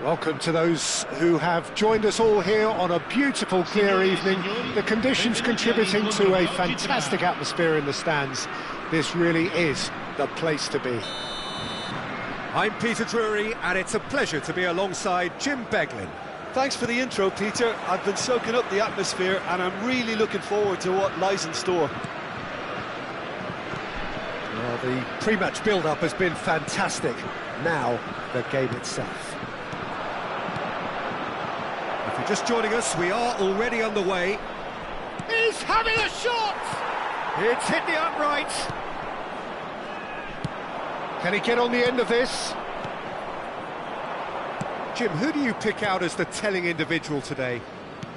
Welcome to those who have joined us all here on a beautiful, clear evening. The conditions contributing to a fantastic atmosphere in the stands. This really is the place to be. I'm Peter Drury, and it's a pleasure to be alongside Jim Beglin. Thanks for the intro, Peter. I've been soaking up the atmosphere, and I'm really looking forward to what lies in store. Well, the pre-match build-up has been fantastic. Now, the game itself. If you're just joining us, we are already underway. He's having a shot! It's hit the upright. Can he get on the end of this? Jim, who do you pick out as the telling individual today?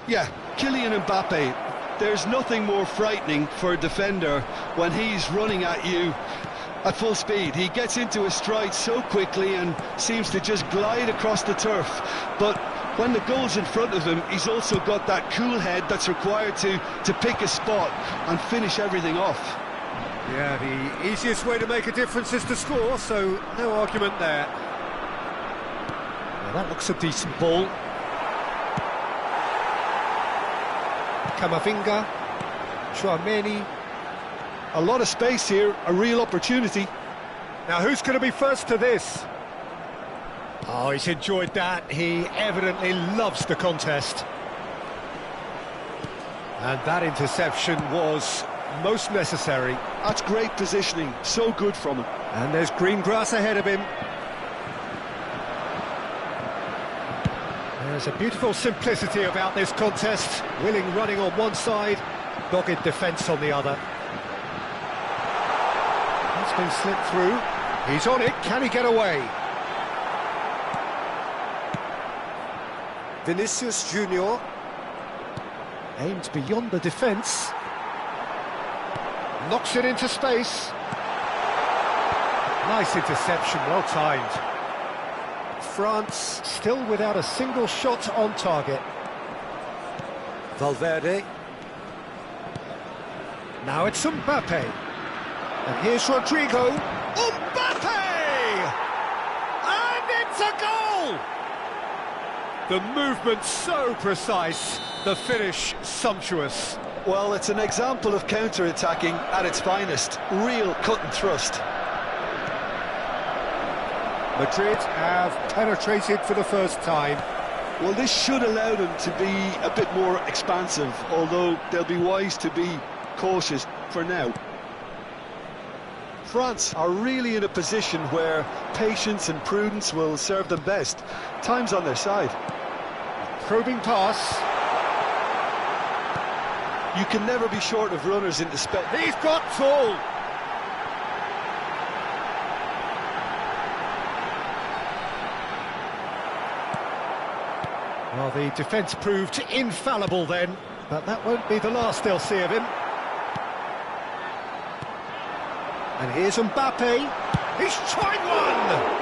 Yeah, Kylian Mbappe. There's nothing more frightening for a defender when he's running at you at full speed. He gets into his stride so quickly and seems to just glide across the turf. But when the goal's in front of him, he's also got that cool head that's required to pick a spot and finish everything off. Yeah, the easiest way to make a difference is to score, so no argument there. Well, that looks a decent ball. Camavinga, Chouameni. A lot of space here, a real opportunity. Now who's going to be first to this? Oh, he's enjoyed that. He evidently loves the contest. And that interception was most necessary. That's great positioning, so good from him. And there's green grass ahead of him. There's a beautiful simplicity about this contest. Willing running on one side, dogged defence on the other. That's been slipped through. He's on it. Can he get away? Vinicius Junior aimed beyond the defence. Knocks it into space. Nice interception, well timed. France still without a single shot on target. Valverde. Now it's Mbappe. And here's Rodrigo. Mbappe! And it's a goal! The movement so precise, the finish sumptuous. Well, it's an example of counter-attacking at its finest. Real cut and thrust. Madrid have penetrated for the first time. Well, this should allow them to be a bit more expansive, although they'll be wise to be cautious for now. France are really in a position where patience and prudence will serve them best. Time's on their side. Probing pass. You can never be short of runners into space. He's got full. Well, the defence proved infallible then, but that won't be the last they'll see of him. And here's Mbappe. He's tried one!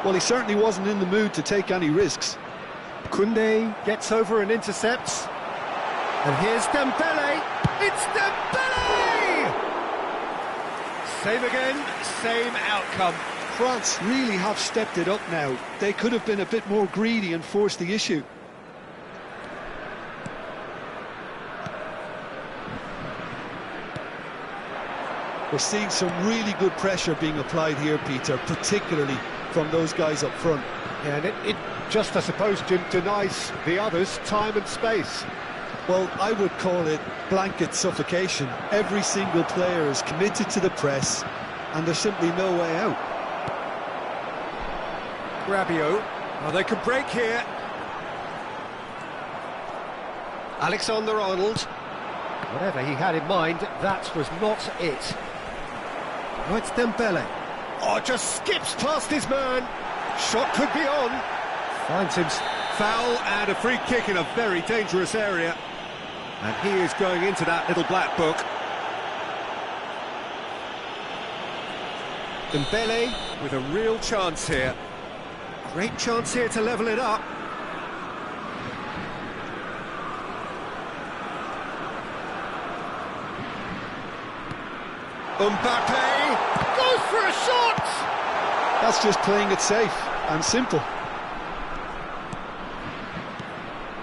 Well, he certainly wasn't in the mood to take any risks. Koundé gets over and intercepts. And here's Dembele. It's Dembele! Same again, same outcome. France really have stepped it up now. They could have been a bit more greedy and forced the issue. We're seeing some really good pressure being applied here, Peter, particularly from those guys up front. Yeah, and it just, I suppose, Jim, denies the others time and space. Well, I would call it blanket suffocation. Every single player is committed to the press, and there's simply no way out. Rabiot. Well, they could break here. Alexander-Arnold. Whatever he had in mind, that was not it. Oh, it's Dembele. Oh, just skips past his man. Shot could be on. Finds him. Foul and a free kick in a very dangerous area. And he is going into that little black book. Dembele with a real chance here. Great chance here to level it up. Mbappe goes for a shot! That's just playing it safe. and simple.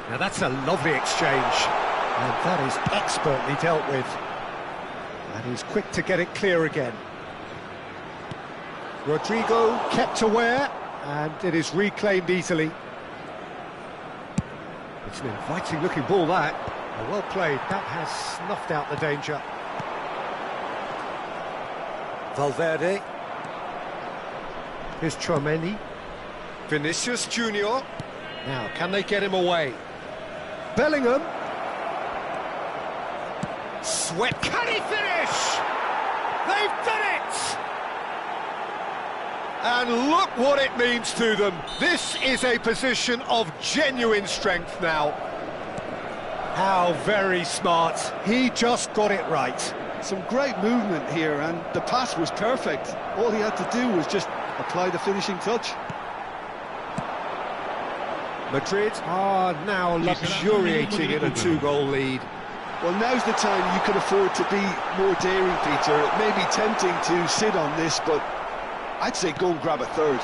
Now that's a lovely exchange, and that is expertly dealt with. And he's quick to get it clear again. Rodrigo kept aware, and it is reclaimed easily. It's an inviting looking ball, that. Well played, that has snuffed out the danger. Valverde. Here's Chouameni. Vinicius Junior. Now, can they get him away? Bellingham. Sweat. Can he finish? They've done it! And look what it means to them. This is a position of genuine strength now. How very smart. He just got it right. Some great movement here, and the pass was perfect. All he had to do was just apply the finishing touch. Madrid are now luxuriating in a 2-goal lead. Well, now's the time you could afford to be more daring, Peter. It may be tempting to sit on this, but I'd say go and grab a third.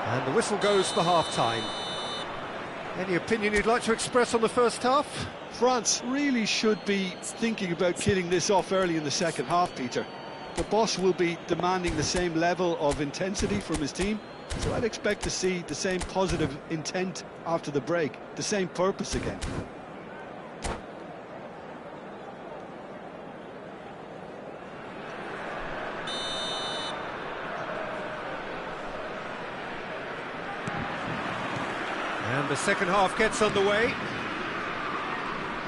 And the whistle goes for half-time. Any opinion you'd like to express on the first half? France really should be thinking about killing this off early in the second half, Peter. The boss will be demanding the same level of intensity from his team, so I'd expect to see the same positive intent after the break, the same purpose again. And the second half gets underway.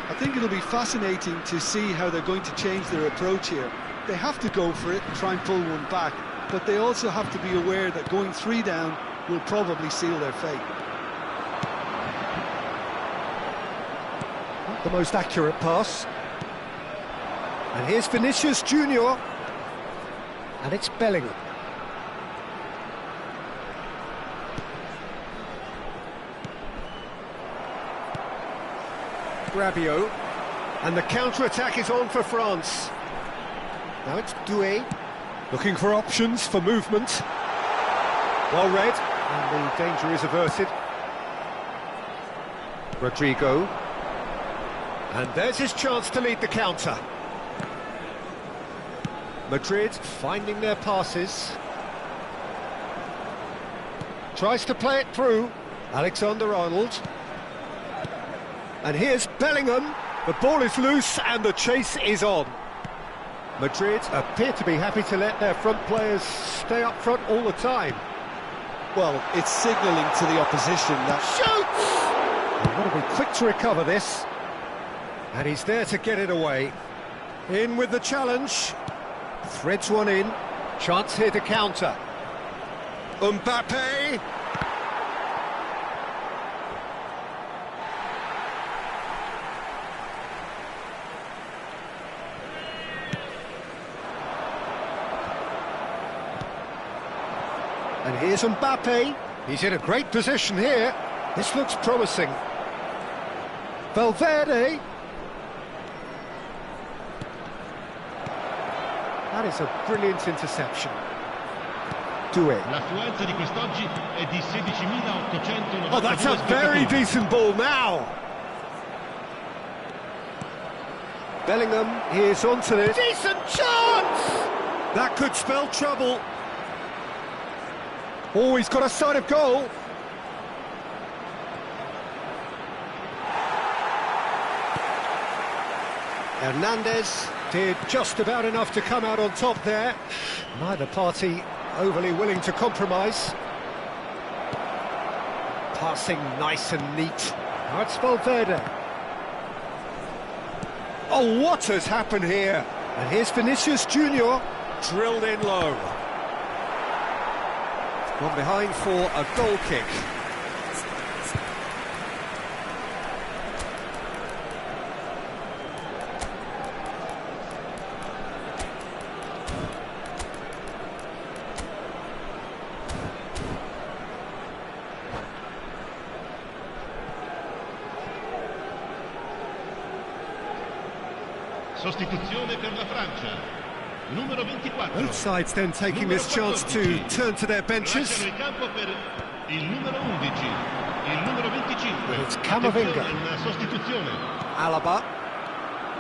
I think it'll be fascinating to see how they're going to change their approach here. They have to go for it and try and pull one back, but they also have to be aware that going 3 down will probably seal their fate. Not the most accurate pass. And here's Vinicius Junior. And it's Bellingham. Rabiot, and the counter-attack is on for France. Now it's Doué, looking for options for movement. Well read, and the danger is averted. Rodrigo, and there's his chance to lead the counter. Madrid finding their passes. Tries to play it through. Alexander-Arnold. And here's Bellingham. The ball is loose and the chase is on. Madrid appear to be happy to let their front players stay up front all the time. Well, it's signalling to the opposition that... Shoots! They've got to be quick to recover this. And he's there to get it away. In with the challenge. Threads one in. Chance here to counter. Mbappe! And here's Mbappe. He's in a great position here. This looks promising. Valverde. That is a brilliant interception. Doué. L'affluenza di quest'oggi è di 16.892. Oh, that's a very decent ball now. Bellingham, here's onto this. Decent chance! That could spell trouble. Oh, he's got a side of goal. Hernandez did just about enough to come out on top there. Neither party overly willing to compromise. Passing nice and neat. Now it's Valverde. Oh, what has happened here? And here's Vinicius Junior, drilled in low. Gone behind for a goal kick. Sostituzione per la Francia. numero 24. Both sides then taking this chance to turn to their benches. Lasciano il campo per il numero 11, il numero 25. It's Camavinga. In sostituzione. Alaba.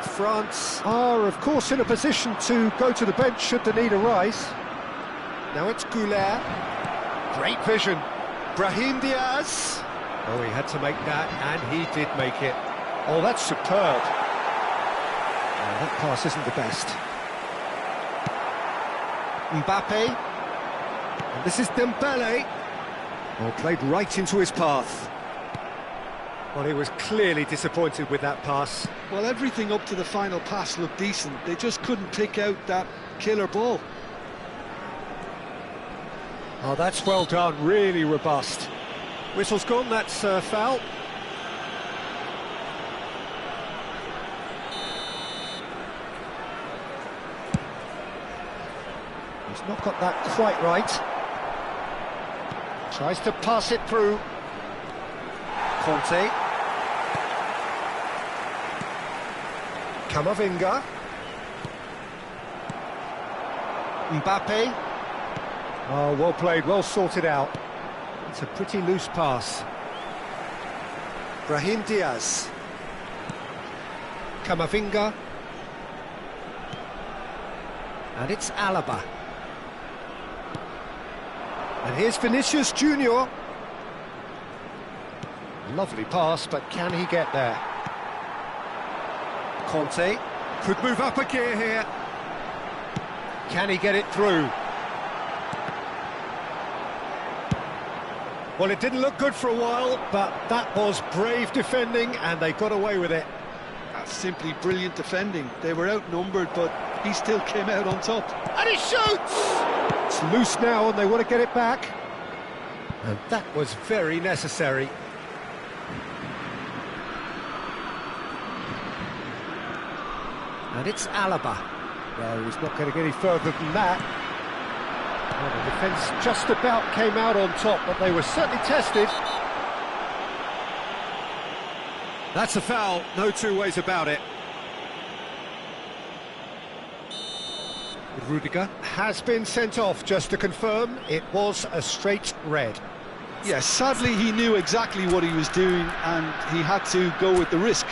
France Are, of course, in a position to go to the bench should the need arise. Now it's Goulet. Great vision. Brahim Diaz. Oh, he had to make that, and he did make it. Oh, that's superb. Oh, that pass isn't the best. Mbappe. And this is Dembele. Oh, played right into his path. Well, he was clearly disappointed with that pass. Well, everything up to the final pass looked decent. They just couldn't pick out that killer ball. Oh, that's well done, really robust. Whistle's gone, that's foul. He's not got that quite right. Tries to pass it through. Conte. Camavinga. Mbappe. Oh, well played, well sorted out. It's a pretty loose pass. Brahim Diaz. Camavinga. And it's Alaba. And here's Vinicius Junior. Lovely pass, but can he get there? Conte could move up a gear here. Can he get it through? Well, it didn't look good for a while, but that was brave defending, and they got away with it. That's simply brilliant defending. They were outnumbered, but he still came out on top. And he shoots! It's loose now, and they want to get it back. And that was very necessary. And it's Alaba. No, he's not going to get any further than that. Well, the defence just about came out on top, but they were certainly tested. That's a foul, no two ways about it. Rudiger has been sent off, just to confirm. It was a straight red. Yes, sadly he knew exactly what he was doing and he had to go with the risk.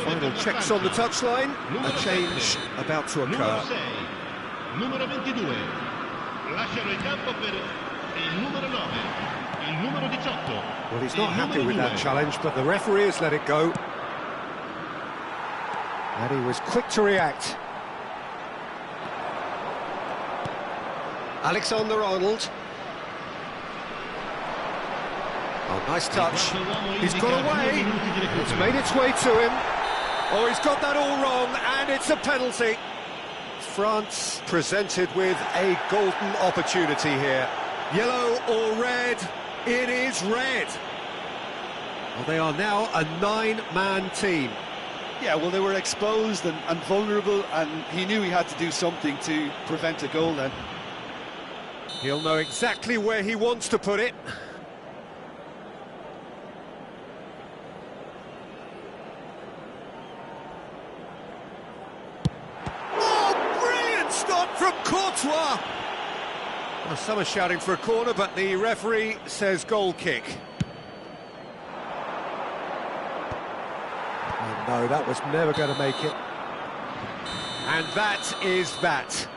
Final checks on the touchline. A change about to occur. Numero 22. Lasciano il campo per il numero 9, il numero 18. Well, he's not happy with that challenge, but the referee has let it go. And he was quick to react. Alexander-Arnold. Oh, nice touch. He's got away. It's made its way to him. Oh, he's got that all wrong, and it's a penalty. France presented with a golden opportunity here. Yellow or red? It is red. Well, they are now a 9-man team. Yeah, well, they were exposed and vulnerable, and he knew he had to do something to prevent a goal then. He'll know exactly where he wants to put it. From Courtois. Well, some are shouting for a corner, but the referee says goal kick. Oh, no, that was never going to make it. And that is that.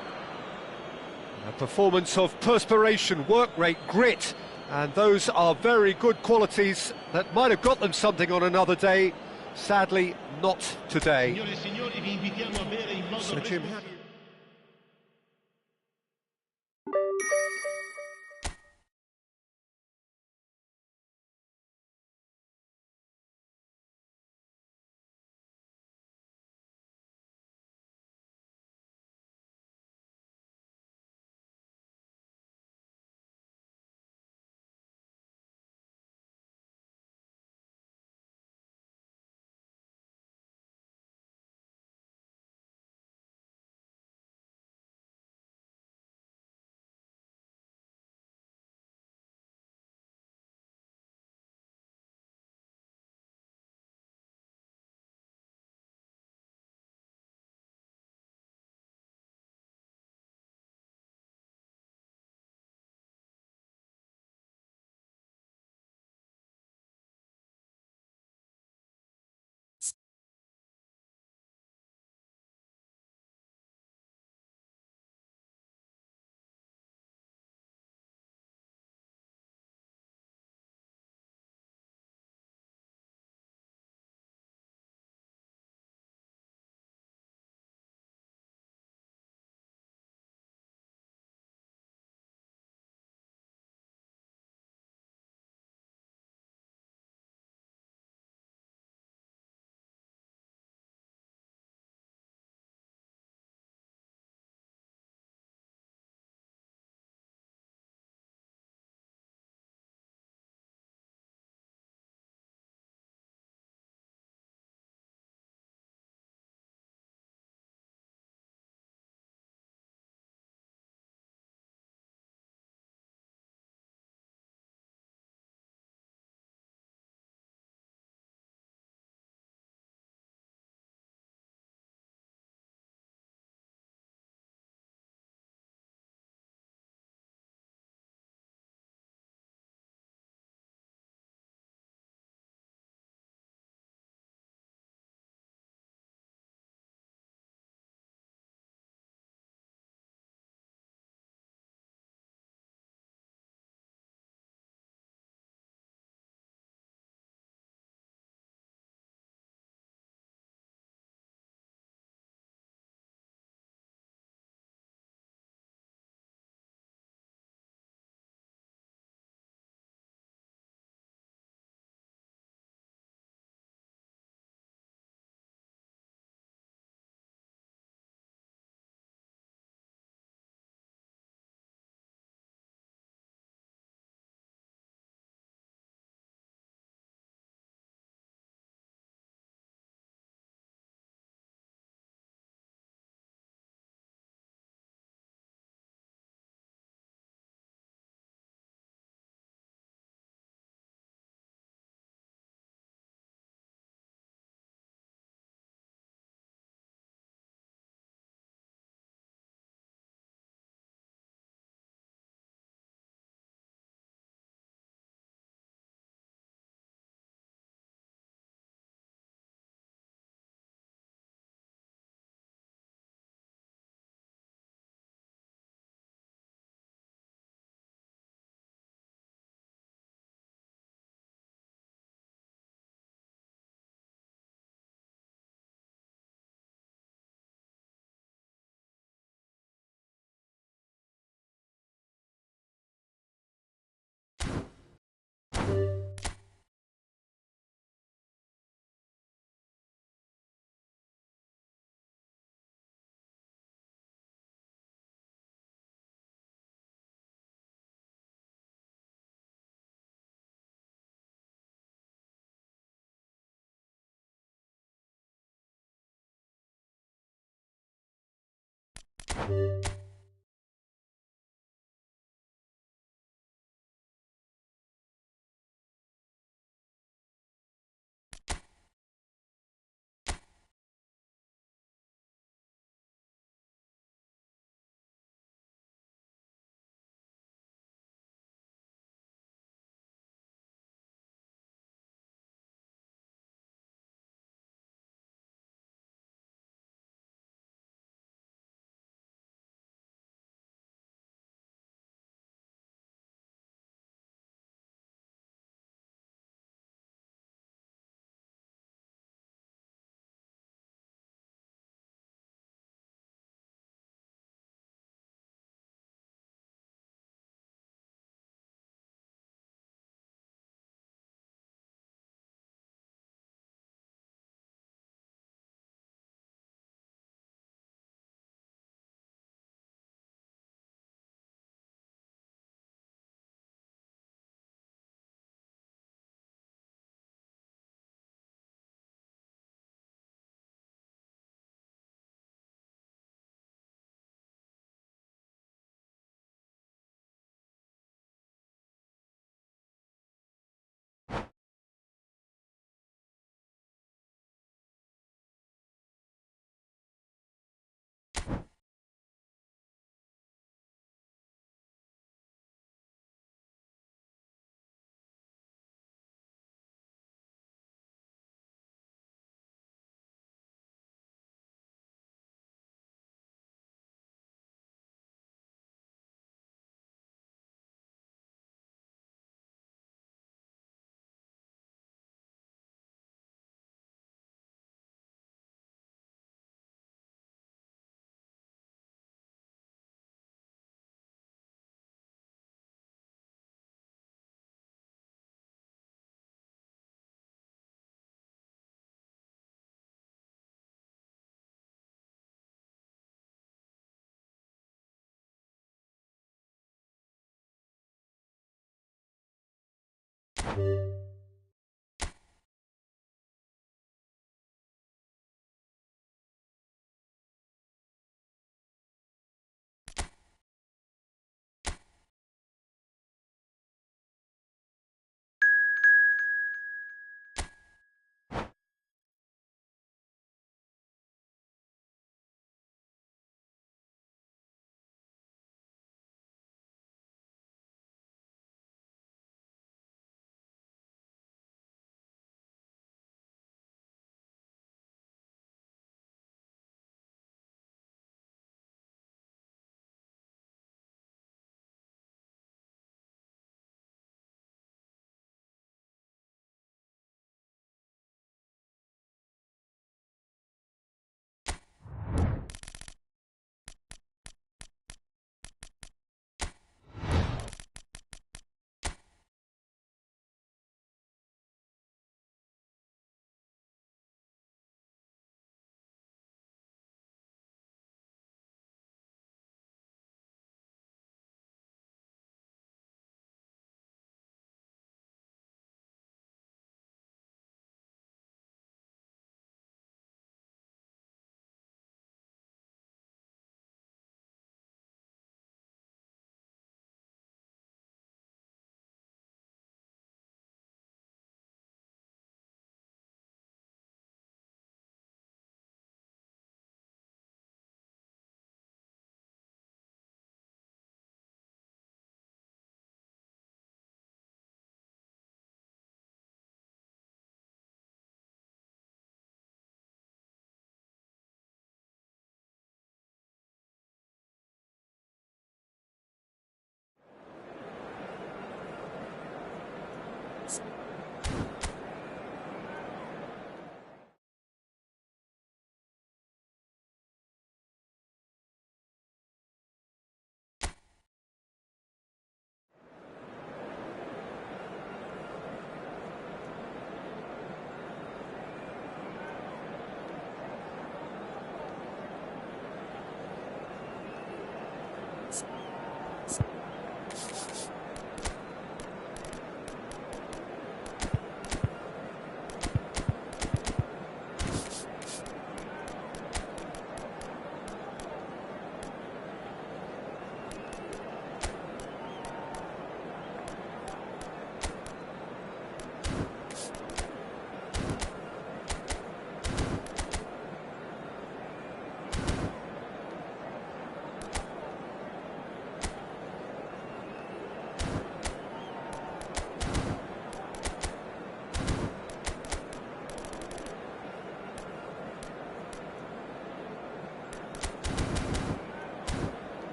A performance of perspiration, work rate, grit, and those are very good qualities that might have got them something on another day. Sadly, not today. So, Jim,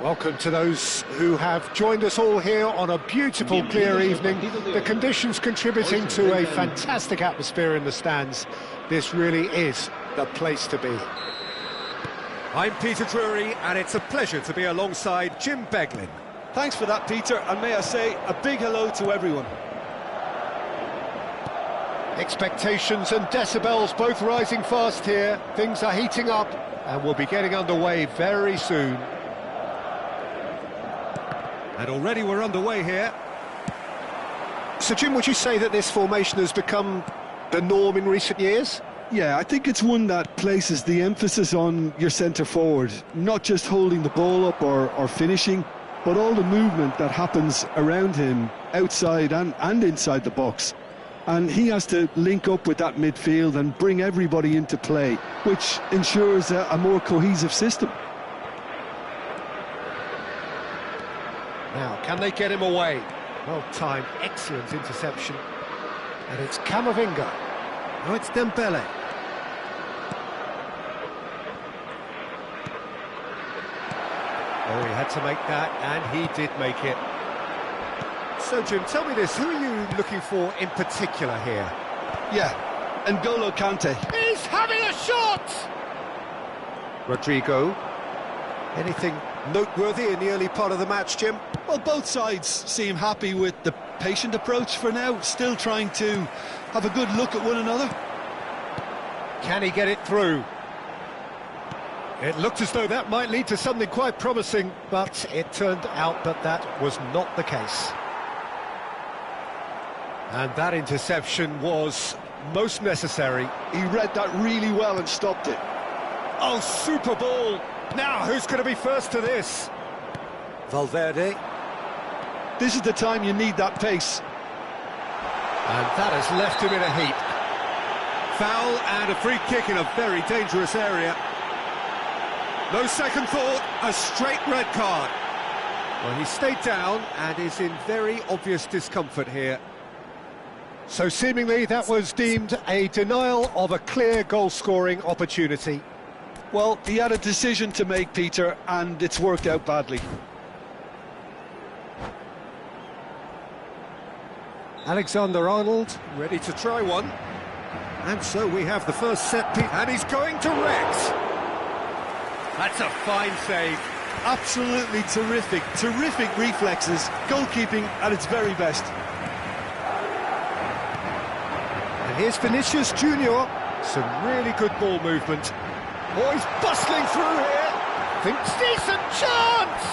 Welcome to those who have joined us all here on a beautiful, clear evening. The conditions contributing to a fantastic atmosphere in the stands. This really is the place to be. I'm Peter Drury, and it's a pleasure to be alongside Jim Beglin. Thanks for that, Peter, and may I say a big hello to everyone. Expectations and decibels both rising fast here. Things are heating up, and we'll be getting underway very soon. And already we're underway here. So, Jim, would you say that this formation has become the norm in recent years? Yeah, I think it's one that places the emphasis on your centre forward, not just holding the ball up or finishing, but all the movement that happens around him, outside and inside the box. And he has to link up with that midfield and bring everybody into play, which ensures a more cohesive system. Now, can they get him away? Well timed, excellent interception. And it's Camavinga. Oh, it's Dembele. Oh, he had to make that, and he did make it. So, Jim, tell me this, who are you looking for in particular here? Yeah, N'Golo Kante. He's having a shot! Rodrigo. Anything noteworthy in the early part of the match, Jim? Well, both sides seem happy with the patient approach for now, still trying to have a good look at one another. Can he get it through? It looked as though that might lead to something quite promising, but it turned out that was not the case. And that interception was most necessary. He read that really well and stopped it. Oh, super ball! Now, who's going to be first to this? Valverde. This is the time you need that pace. And that has left him in a heap. Foul and a free kick in a very dangerous area. No second thought, a straight red card. Well, he stayed down and is in very obvious discomfort here. So seemingly that was deemed a denial of a clear goal-scoring opportunity. Well, he had a decision to make, Peter, and it's worked out badly. Alexander-Arnold Ready to try one. And so we have the first set piece, and he's going direct. That's a fine save. Absolutely terrific, terrific reflexes, goalkeeping at its very best. And here's Vinicius Junior. Some really good ball movement. Oh, he's bustling through here. Thinks decent chance.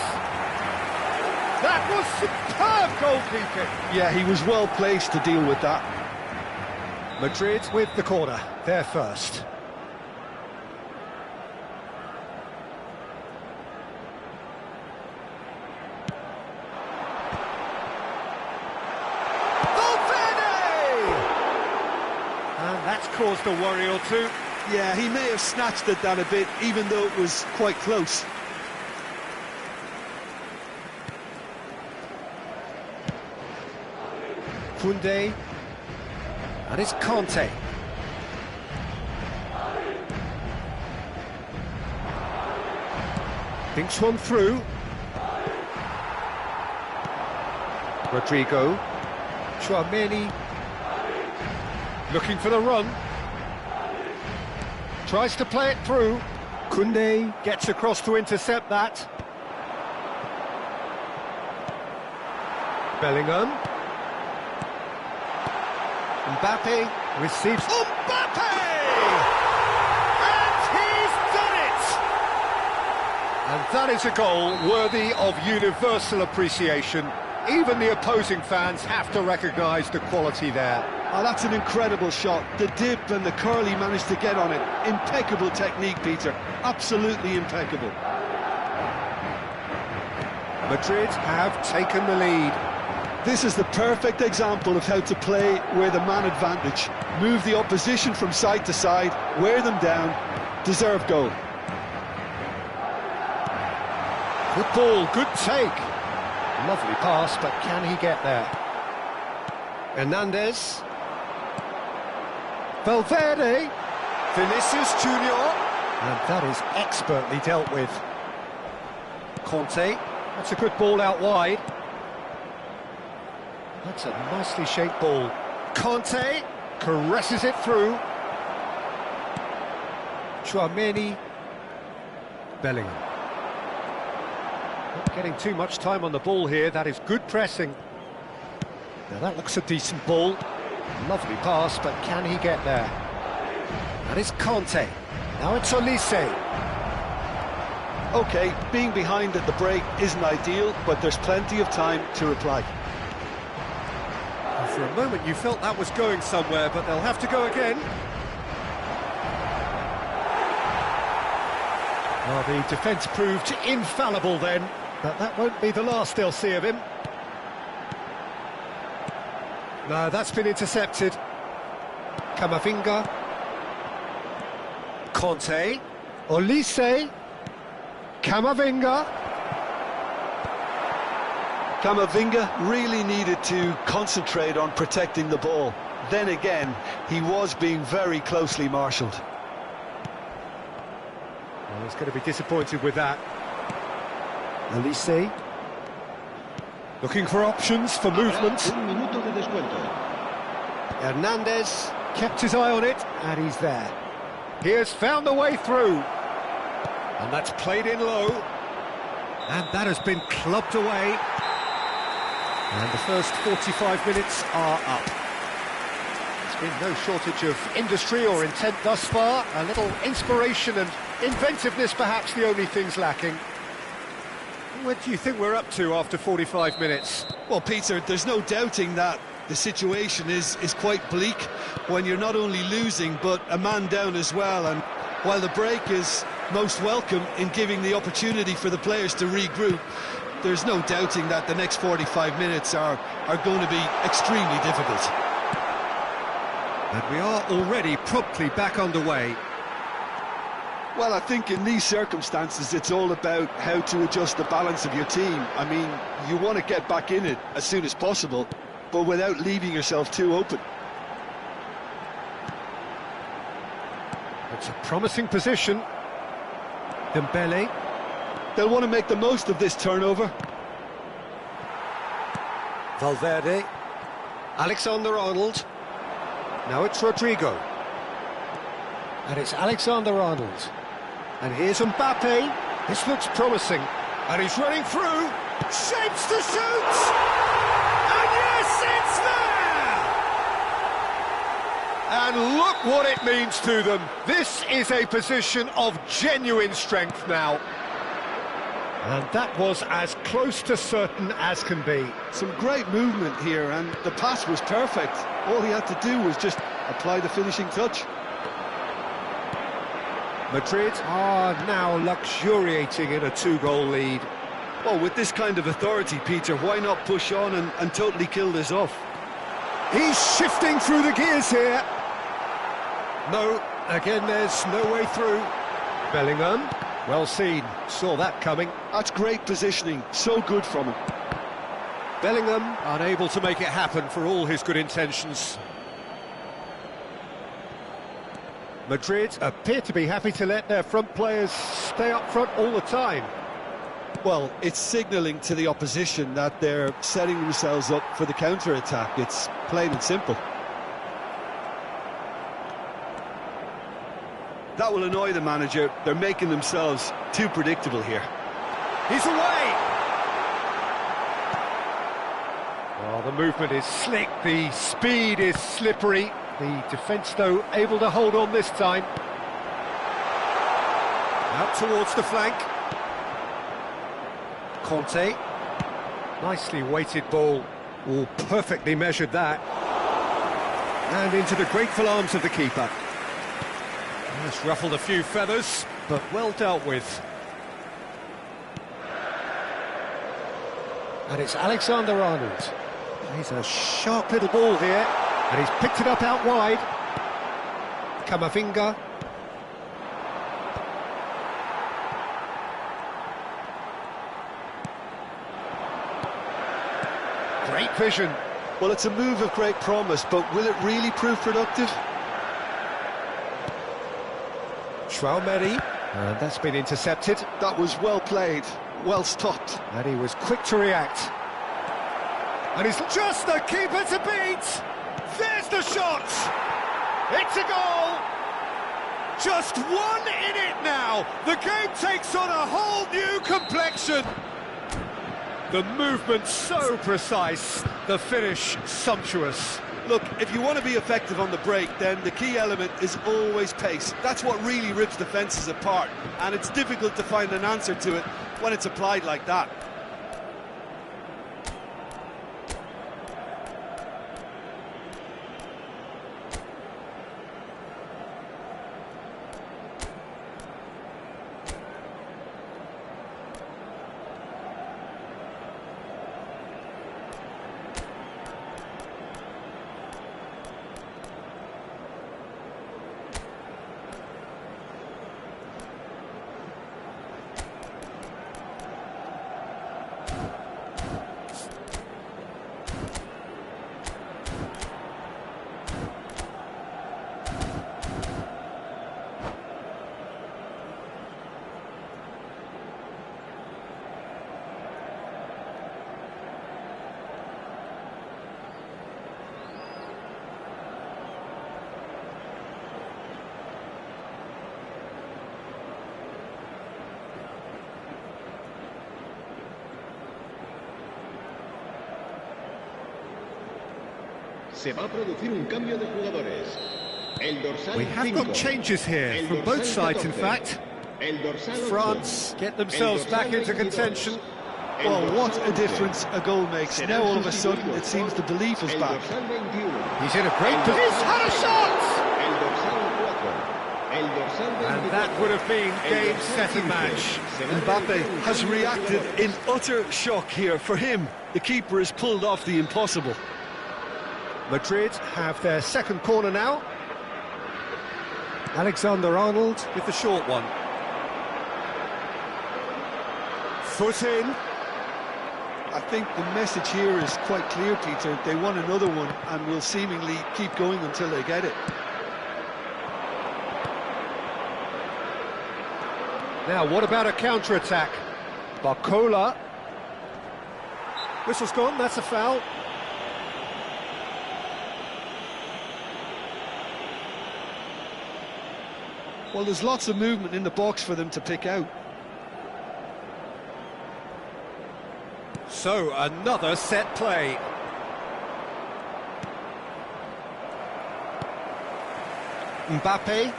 That was superb goalkeeping. Yeah, he was well placed to deal with that. Madrid with the corner. They're first. And that's caused a worry or two. Yeah, he may have snatched at that a bit, even though it was quite close. Koundé. And it's Kante. Thinks one through. Rodrigo. Tchouaméni. Looking for the run. Tries to play it through. Koundé gets across to intercept that. Bellingham. Mbappe receives... Mbappe! And he's done it! And that is a goal worthy of universal appreciation. Even the opposing fans have to recognise the quality there. Oh, that's an incredible shot. The dip and the curl he managed to get on it. Impeccable technique, Peter. Absolutely impeccable. Madrid have taken the lead. This is the perfect example of how to play with a man advantage. Move the opposition from side to side, wear them down, deserve goal. Good ball, good take. Lovely pass, but can he get there? Hernandez. Valverde. Vinicius Junior. And that is expertly dealt with. Conte, that's a good ball out wide. That's a nicely shaped ball. Conte caresses it through. Chouameni. Bellingham. Not getting too much time on the ball here, that is good pressing. Now that looks a decent ball. Lovely pass, but can he get there? That is Conte. Now it's Olise. OK, being behind at the break isn't ideal, but there's plenty of time to reply. For a moment you felt that was going somewhere, but they'll have to go again. Well, the defence proved infallible then, but that won't be the last they'll see of him. No, that's been intercepted. Camavinga. Conte. Olise. Camavinga. Camavinga really needed to concentrate on protecting the ball. Then again, he was being very closely marshalled. Well, he's going to be disappointed with that. Olise. Looking for options for movement. Hernandez kept his eye on it, and he's there. He has found a way through. And that's played in low. And that has been clubbed away. And the first 45 minutes are up. There's been no shortage of industry or intent thus far. A little inspiration and inventiveness, perhaps the only things lacking. What do you think we're up to after 45 minutes? Well, Peter, there's no doubting that the situation is quite bleak when you're not only losing, but a man down as well. And while the break is most welcome in giving the opportunity for the players to regroup, there's no doubting that the next 45 minutes are going to be extremely difficult. And we are already promptly back underway. Well, I think in these circumstances it's all about how to adjust the balance of your team. I mean, you want to get back in it as soon as possible, but without leaving yourself too open. It's a promising position. Dembele. They'll want to make the most of this turnover. Valverde. Alexander-Arnold. Now it's Rodrigo. And it's Alexander-Arnold. And here's Mbappe. This looks promising. And he's running through. Shapes to shoot! And yes, it's there! And look what it means to them. This is a position of genuine strength now. And that was as close to certain as can be. Some great movement here, and the pass was perfect. All he had to do was just apply the finishing touch. Madrid are now luxuriating in a two-goal lead. Well, with this kind of authority, Peter, why not push on and totally kill this off? He's shifting through the gears here. No, again, there's no way through. Bellingham, well seen, saw that coming. That's great positioning, so good from him. Bellingham unable to make it happen for all his good intentions. Madrid appear to be happy to let their front players stay up front all the time. Well, it's signalling to the opposition that they're setting themselves up for the counter-attack. It's plain and simple. That will annoy the manager. They're making themselves too predictable here. He's away! Well, the movement is slick, the speed is slippery. The defence, though, able to hold on this time. Out towards the flank. Conte. Nicely weighted ball. Oh, perfectly measured that. And into the grateful arms of the keeper. That's ruffled a few feathers, but well dealt with. And it's Alexander-Arnold. He's a sharp little ball here. And he's picked it up out wide. Camavinga. Great vision. Well, it's a move of great promise, but will it really prove productive? Chouameni. And that's been intercepted. That was well played. well stopped. And he was quick to react. And he's just the keeper to beat! There's the shot! It's a goal! Just one in it now! The game takes on a whole new complexion! The movement so precise, the finish sumptuous. Look, if you want to be effective on the break, then the key element is always pace. That's what really rips defences apart, and it's difficult to find an answer to it when it's applied like that. Se va a producir un cambio de jugadores. El dorsal We have 5. got changes here from both sides, in fact. El dorsal 8. France get themselves El dorsal back into 22. contention. El Well, what dorsal a 11. difference a goal makes. Serán Now all of a sudden sustituidos it seems the belief is el back. dorsal 21. He's in a great El position. dorsal He's had a 20. shot! El dorsal 4. El dorsal 24. And that would have been El game, dorsal set and 15. match. Será Mbappe un has cambio de reacted jugadores. in utter shock here. For him, the keeper has pulled off the impossible. Madrid have their second corner now. Alexander-Arnold with the short one. Foot in. I think the message here is quite clear, Peter. They want another one and will seemingly keep going until they get it. Now, what about a counter-attack? Barcola. Whistle's gone, that's a foul. Well, there's lots of movement in the box for them to pick out. So, another set play. Mbappe.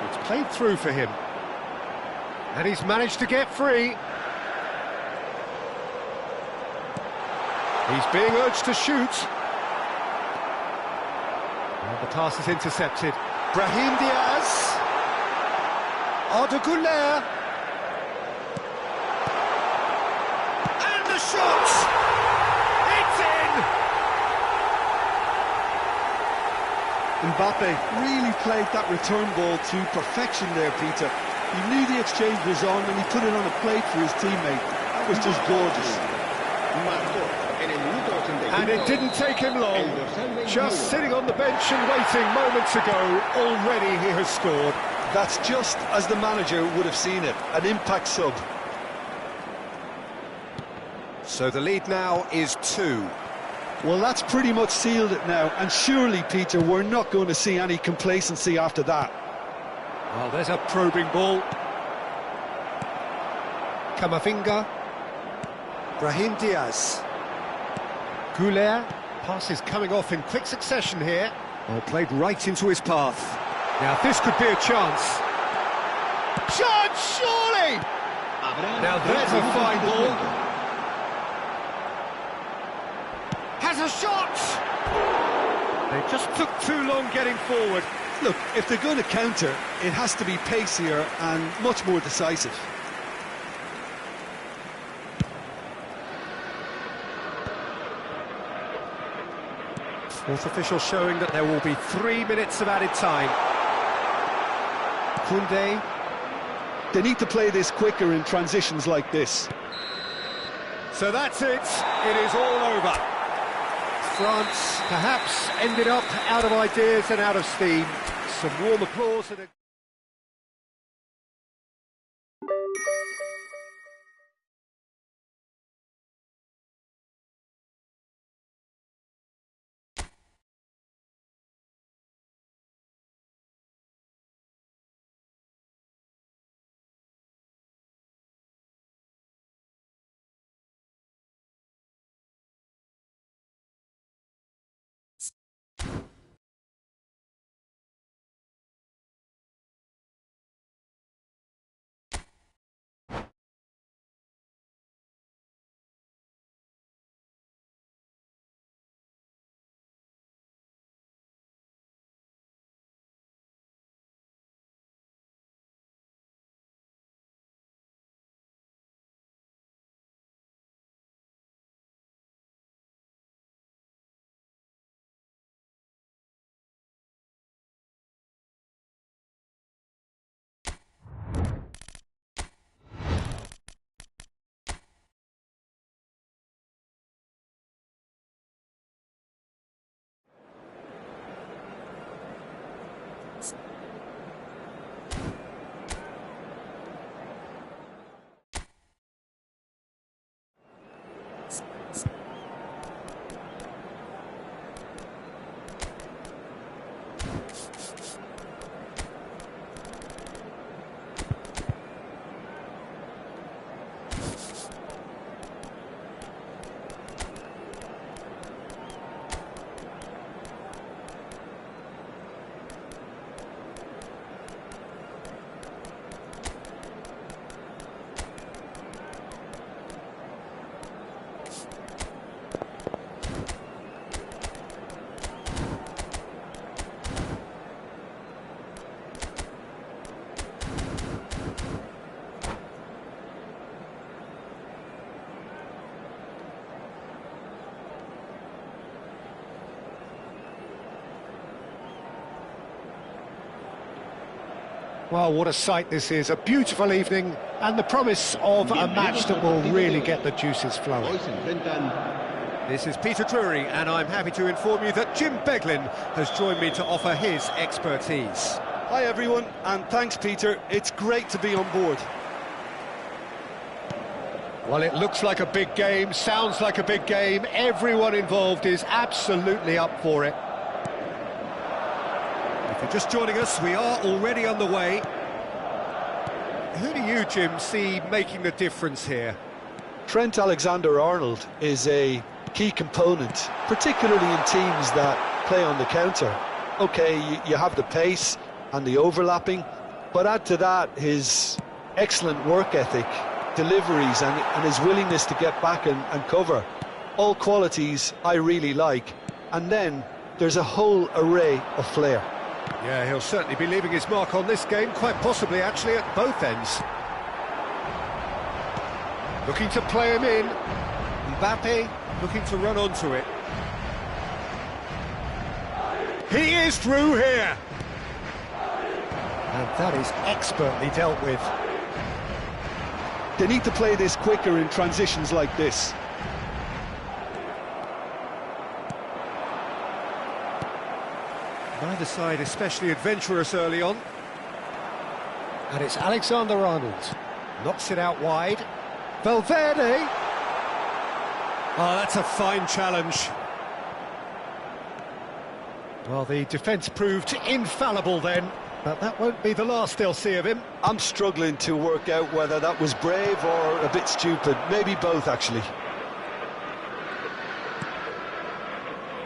It's played through for him. And he's managed to get free. He's being urged to shoot. And the pass is intercepted. Brahim Diaz. Arda Güler. And the shot! It's in! Mbappe really played that return ball to perfection there, Peter. He knew the exchange was on and he put it on a plate for his teammate. That was just gorgeous. Marcó en el minuto 85. And it didn't take him long. El dorsal 21. Just sitting on the bench and waiting moments ago, already he has scored. That's just as the manager would have seen it, an impact sub. So the lead now is 2. Well, that's pretty much sealed it now, and surely, Peter, we're not going to see any complacency after that. Well, there's a probing ball. Camavinga. Brahim Diaz. Güler. Pass is coming off in quick succession here. Well, played right into his path. Now, this could be a chance. Shot, surely! Habrá Now, there's a fine ball. Has a shot! They just took too long getting forward. Look, if they're going to counter, it has to be pacier and much more decisive. Fourth official showing that there will be 3 minutes of added time. Koundé. They need to play this quicker in transitions like this. So that's it. It is all over. France perhaps ended up out of ideas and out of steam. Some warm applause and a Well, what a sight this is, a beautiful evening, and the promise of a match that will really get the juices flowing. This is Peter Drury, and I'm happy to inform you that Jim Beglin has joined me to offer his expertise. Hi everyone, and thanks Peter, it's great to be on board. Well, it looks like a big game, sounds like a big game, everyone involved is absolutely up for it. If you're just joining us, we are already underway. Who do you, Jim, see making the difference here? Trent Alexander-Arnold is a key component, particularly in teams that play on the counter. OK, you have the pace and the overlapping, but add to that his excellent work ethic, deliveries and his willingness to get back and cover. All qualities I really like. And then there's a whole array of flair. Yeah, he'll certainly be leaving his mark on this game, quite possibly actually at both ends. Looking to play him in. Mbappe looking to run onto it. He is through here. And that is expertly dealt with. They need to play this quicker in transitions like this. Neither side especially adventurous early on. And it's Alexander-Arnold. Knocks it out wide. Valverde. Oh, that's a fine challenge. Well, the defence proved infallible then, but that won't be the last they'll see of him. I'm struggling to work out whether that was brave or a bit stupid. Maybe both, actually.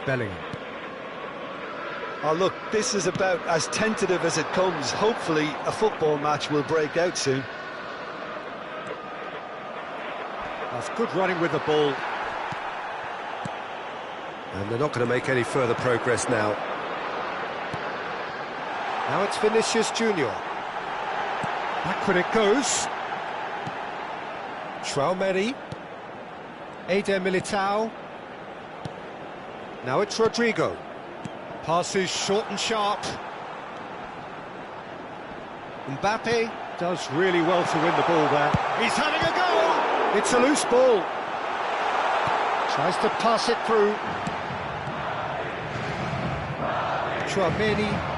Bellingham. Oh, look, this is about as tentative as it comes. Hopefully, a football match will break out soon. That's good running with the ball. And they're not going to make any further progress now. Now it's Vinicius Junior. Backward it goes. Traoré. Eder Militao. Now it's Rodrigo. Passes short and sharp. Mbappe Does really well to win the ball there. He's having a go! It's a loose ball. Tries to pass it through. Traoré.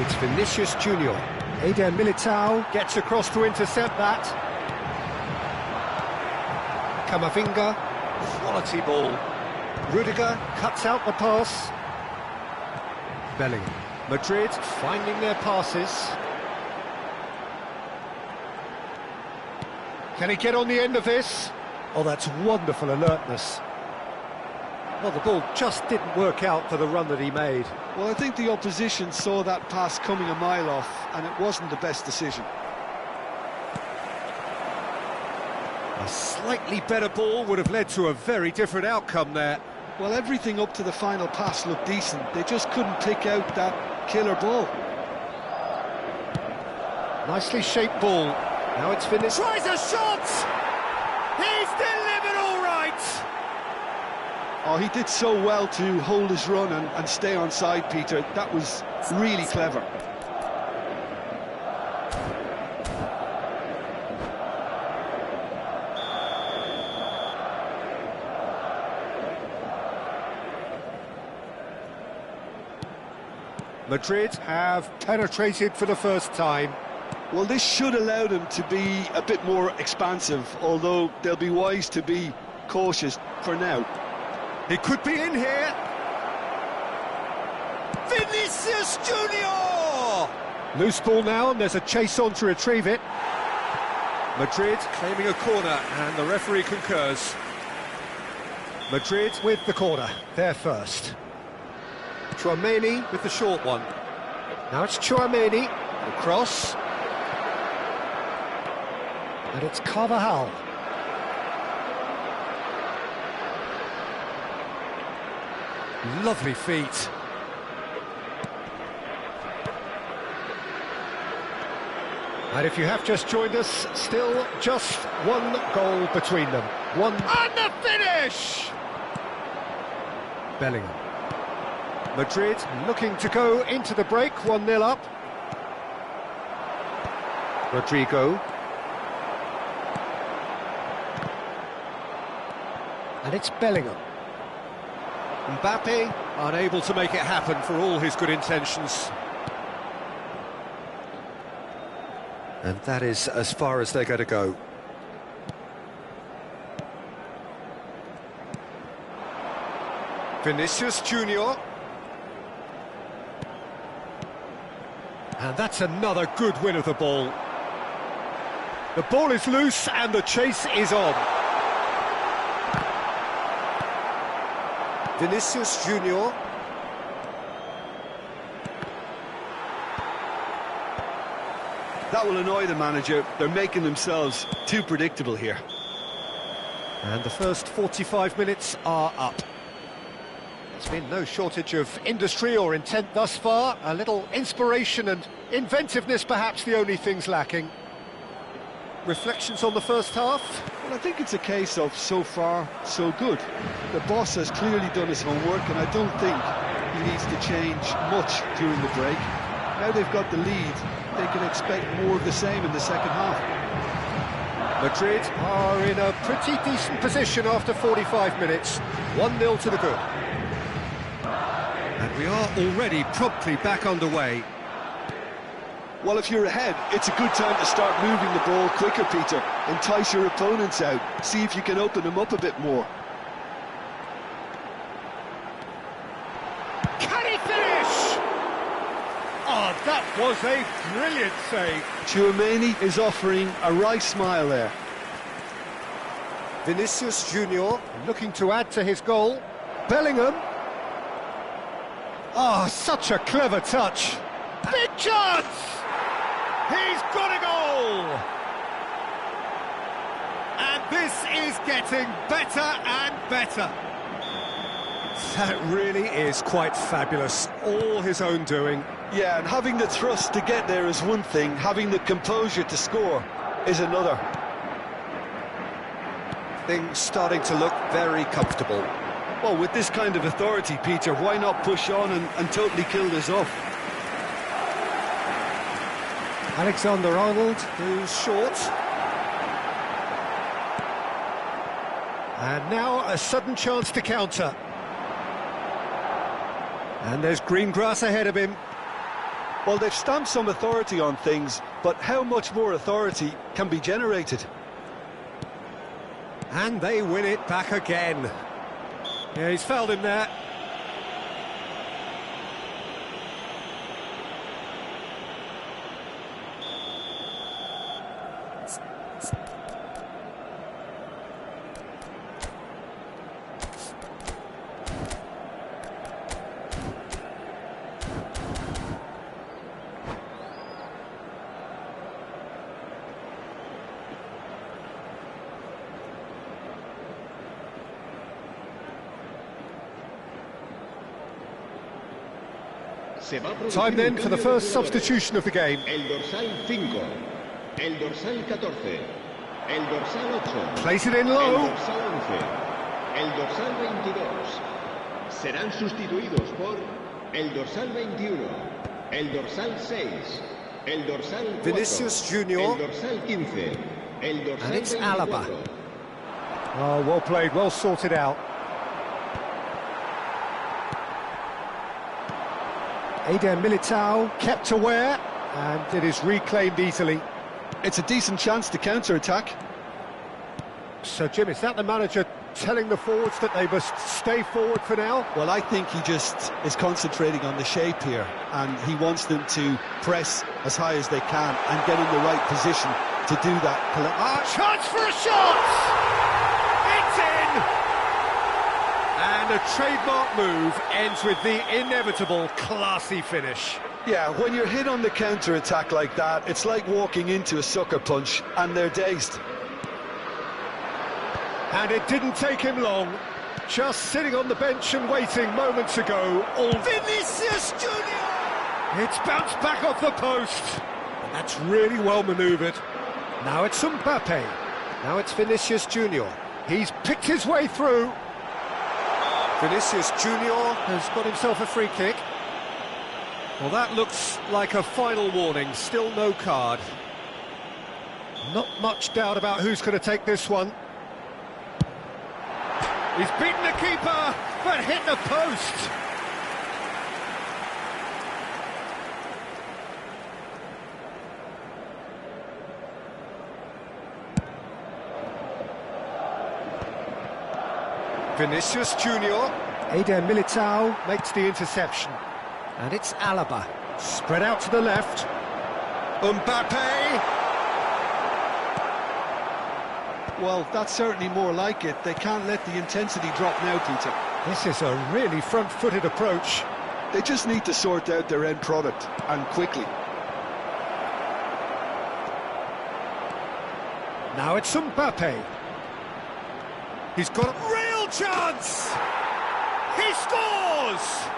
It's Vinicius Junior. Eder Militao gets across to intercept that. Camavinga. Quality ball. Rudiger cuts out the pass. Bellingham. Madrid finding their passes. Can he get on the end of this? Oh, that's wonderful alertness. Well, the ball just didn't work out for the run that he made. Well, I think the opposition saw that pass coming a mile off, and it wasn't the best decision. A slightly better ball would have led to a very different outcome there. Well, everything up to the final pass looked decent. They just couldn't pick out that killer ball. Nicely shaped ball. Now it's finished. Tries a shot! He's delivered all right! Oh, he did so well to hold his run and stay on side, Peter. That was really clever. Madrid have penetrated for the first time. Well, this should allow them to be a bit more expansive, although they'll be wise to be cautious for now. He could be in here. Vinicius Junior! Loose ball now, and there's a chase on to retrieve it. Madrid claiming a corner, and the referee concurs. Madrid with the corner, they're first. Traoré with the short one. Now it's Traoré, the cross. And it's Carvajal. Lovely feet. And if you have just joined us, still just one goal between them. One. And the finish! Bellingham. Madrid looking to go into the break, 1-0 up. Rodrigo. And it's Bellingham. Mbappe, unable to make it happen for all his good intentions. And that is as far as they're going to go. Vinicius Junior. And that's another good win of the ball. The ball is loose and the chase is on. Vinicius Junior. That will annoy the manager. They're making themselves too predictable here. And the first 45 minutes are up. There's been no shortage of industry or intent thus far. A little inspiration and inventiveness, perhaps the only things lacking. Reflections on the first half? Well, I think it's a case of so far, so good. The boss has clearly done his homework, and I don't think he needs to change much during the break. Now they've got the lead, they can expect more of the same in the second half. Madrid are in a pretty decent position after 45 minutes. 1-0 to the good. And we are already promptly back underway. Well, if you're ahead, it's a good time to start moving the ball quicker, Peter. Entice your opponents out. See if you can open them up a bit more. Can he finish? Oh, that was a brilliant save. Tchouaméni is offering a wry smile there. Vinicius Junior looking to add to his goal. Bellingham. Oh, such a clever touch. Big chance! He's got a goal! And this is getting better and better. That really is quite fabulous. All his own doing. Yeah, and having the thrust to get there is one thing, having the composure to score is another. Things starting to look very comfortable. Well, with this kind of authority, Peter, why not push on and totally kill this off? Alexander-Arnold, who's short. And now a sudden chance to counter. And there's green grass ahead of him. Well, they've stamped some authority on things, but how much more authority can be generated? And they win it back again. Yeah, he's fouled him there. Time then for the first substitution of the game. El dorsal 5, el dorsal 14, el dorsal 8, Plays it in el low. dorsal 11, el dorsal 22. Serán sustituidos por el dorsal 21, el dorsal 6, el dorsal 4, Vinicius Junior. el dorsal 15, el dorsal And it's 24. Alaba. Oh, well played, well sorted out. Eder Militao kept aware, and it is reclaimed easily. It's a decent chance to counter-attack. So, Jim, is that the manager telling the forwards that they must stay forward for now? Well, I think he just is concentrating on the shape here, and he wants them to press as high as they can and get in the right position to do that. Chance for a shot! It's in! And a trademark move ends with the inevitable classy finish. Yeah, when you're hit on the counter-attack like that, it's like walking into a sucker punch, and they're dazed. And it didn't take him long. Just sitting on the bench and waiting moments ago. All Vinicius Junior! It's bounced back off the post. That's really well manoeuvred. Now it's Mbappe. Now it's Vinicius Junior. He's picked his way through. Vinicius Junior has got himself a free kick. Well, that looks like a final warning. Still no card. Not much doubt about who's going to take this one. He's beaten the keeper, but hit the post. Vinicius Junior. Eder Militao makes the interception. And it's Alaba. Spread out to the left. Mbappe. Well, that's certainly more like it. They can't let the intensity drop now, Peter. This is a really front-footed approach. They just need to sort out their end product, and quickly. Now it's Mbappe. He's got a real chance! He scores!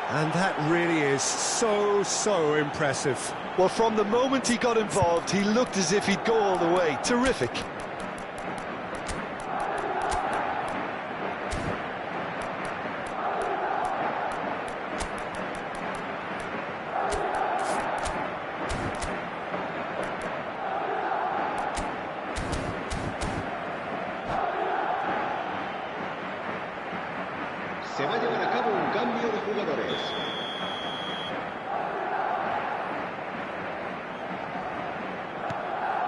And that really is so impressive. Well, from the moment he got involved, he looked as if he'd go all the way. Terrific. Se va a llevar a cabo un cambio de jugadores.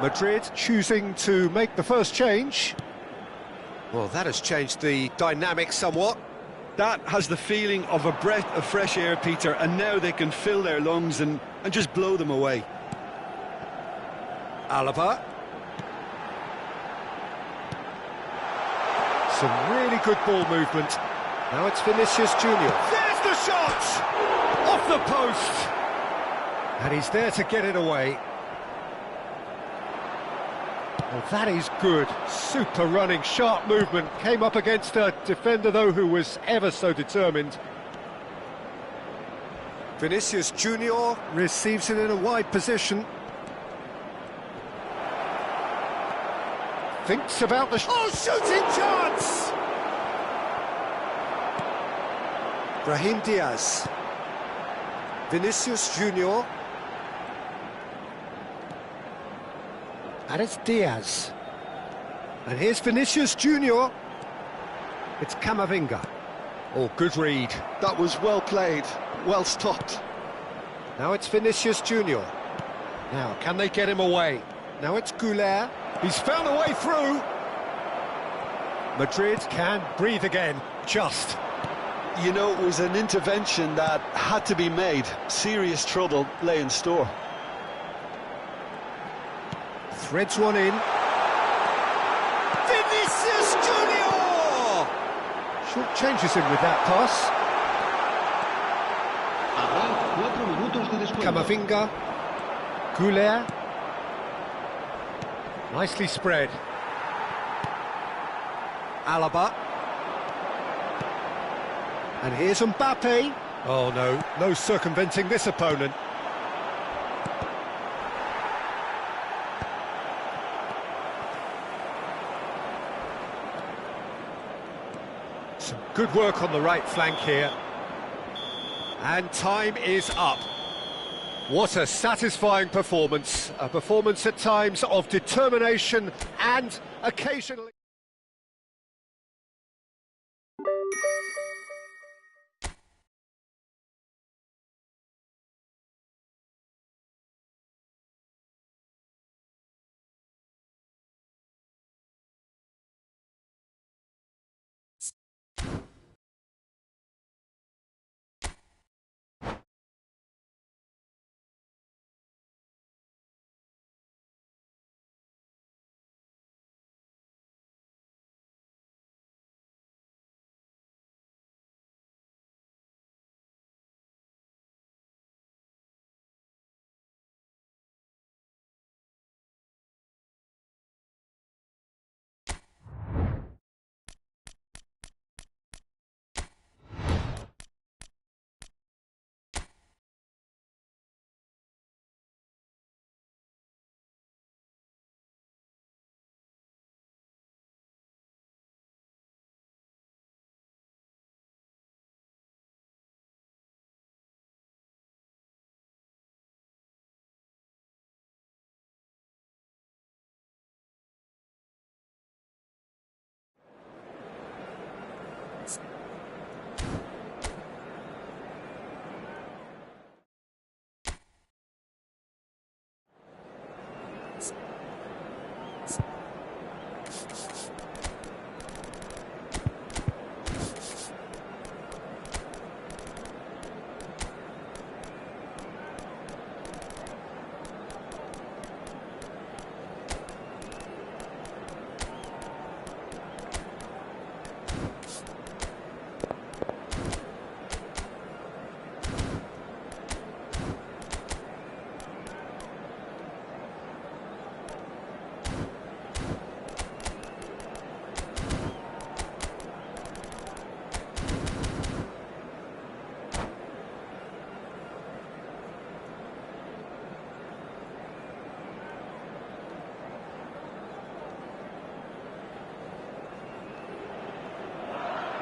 Madrid choosing to make the first change. Well, that has changed the dynamic somewhat. That has the feeling of a breath of fresh air, Peter, and now they can fill their lungs and just blow them away. Alaba. Some really good ball movement. Now it's Vinicius Junior. There's the shot! Off the post! And he's there to get it away. Well, that is good. Super running, sharp movement. Came up against a defender, though, who was ever so determined. Vinicius Junior receives it in a wide position. Thinks about the... Oh, shooting chance! Brahim Diaz. Vinicius Junior. And it's Diaz. And here's Vinicius Junior. It's Camavinga. Oh, good read. That was well played, well stopped. Now it's Vinicius Junior. Now, can they get him away? Now it's Goulet. He's found a way through. Madrid can breathe again, just. You know, it was an intervention that had to be made. Serious trouble lay in store. Threads one in. Vinicius Junior! Short changes him with that pass. Habrá 4 minutos de descuento. Camavinga. Goulet. Nicely spread. Alaba. And here's Mbappe. Oh no, no circumventing this opponent. Some good work on the right flank here. And time is up. What a satisfying performance. A performance at times of determination and occasionally...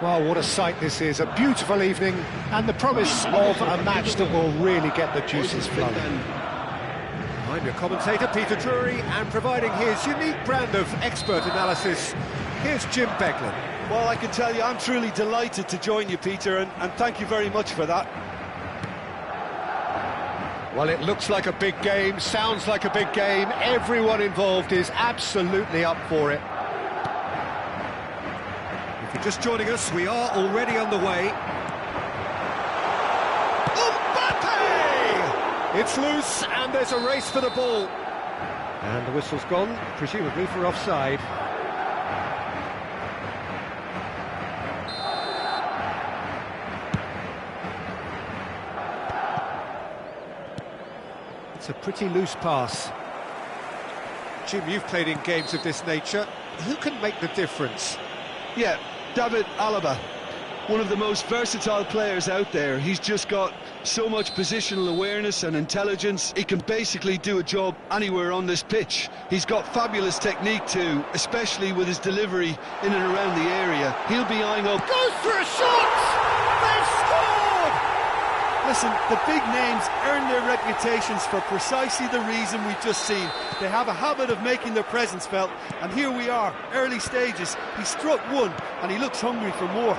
Well, what a sight this is, a beautiful evening, and the promise of a match that will really get the juices flowing. I'm your commentator, Peter Drury, and providing his unique brand of expert analysis, here's Jim Beglin. Well, I can tell you, I'm truly delighted to join you, Peter, and thank you very much for that. Well, it looks like a big game, sounds like a big game. Everyone involved is absolutely up for it. If you're just joining us, we are already underway. Mbappe! It's loose, and there's a race for the ball. And the whistle's gone, presumably for offside. It's a pretty loose pass. Jim, you've played in games of this nature. Who can make the difference? Yeah, David Alaba, one of the most versatile players out there. He's just got so much positional awareness and intelligence. He can basically do a job anywhere on this pitch. He's got fabulous technique too, especially with his delivery in and around the area. He'll be eyeing up. Goes for a shot! They've scored! Listen, the big names earn their reputations for precisely the reason we've just seen. They have a habit of making their presence felt, and here we are, early stages. He struck one, and he looks hungry for more.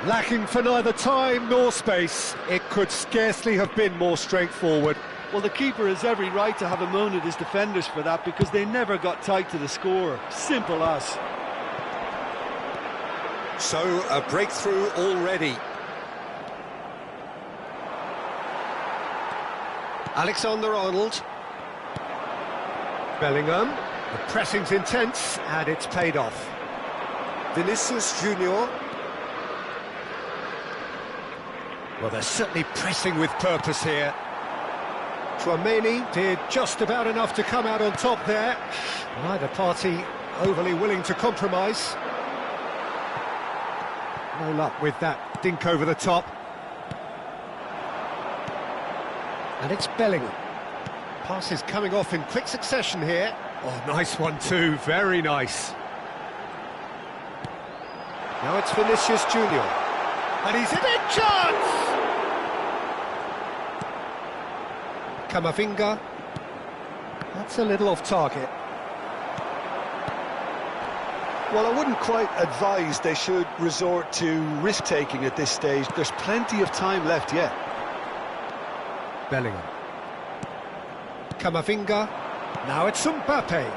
Lacking for neither time nor space. It could scarcely have been more straightforward. Well, the keeper has every right to have a moan at his defenders for that, because they never got tight to the scorer. Simple as. So, a breakthrough already. Alexander-Arnold. Bellingham. The pressing's intense, and it's paid off. Vinicius Junior. Well, they're certainly pressing with purpose here. Tchouaméni did just about enough to come out on top there. Neither party overly willing to compromise. No luck with that dink over the top. And it's Bellingham. Passes coming off in quick succession here. Oh, nice one too, very nice. Now it's Vinicius Junior. And he's in a chance! Camavinga. That's a little off target. Well, I wouldn't quite advise they should resort to risk-taking at this stage. There's plenty of time left yet. Bellingham. Camavinga. Now it's Mbappe.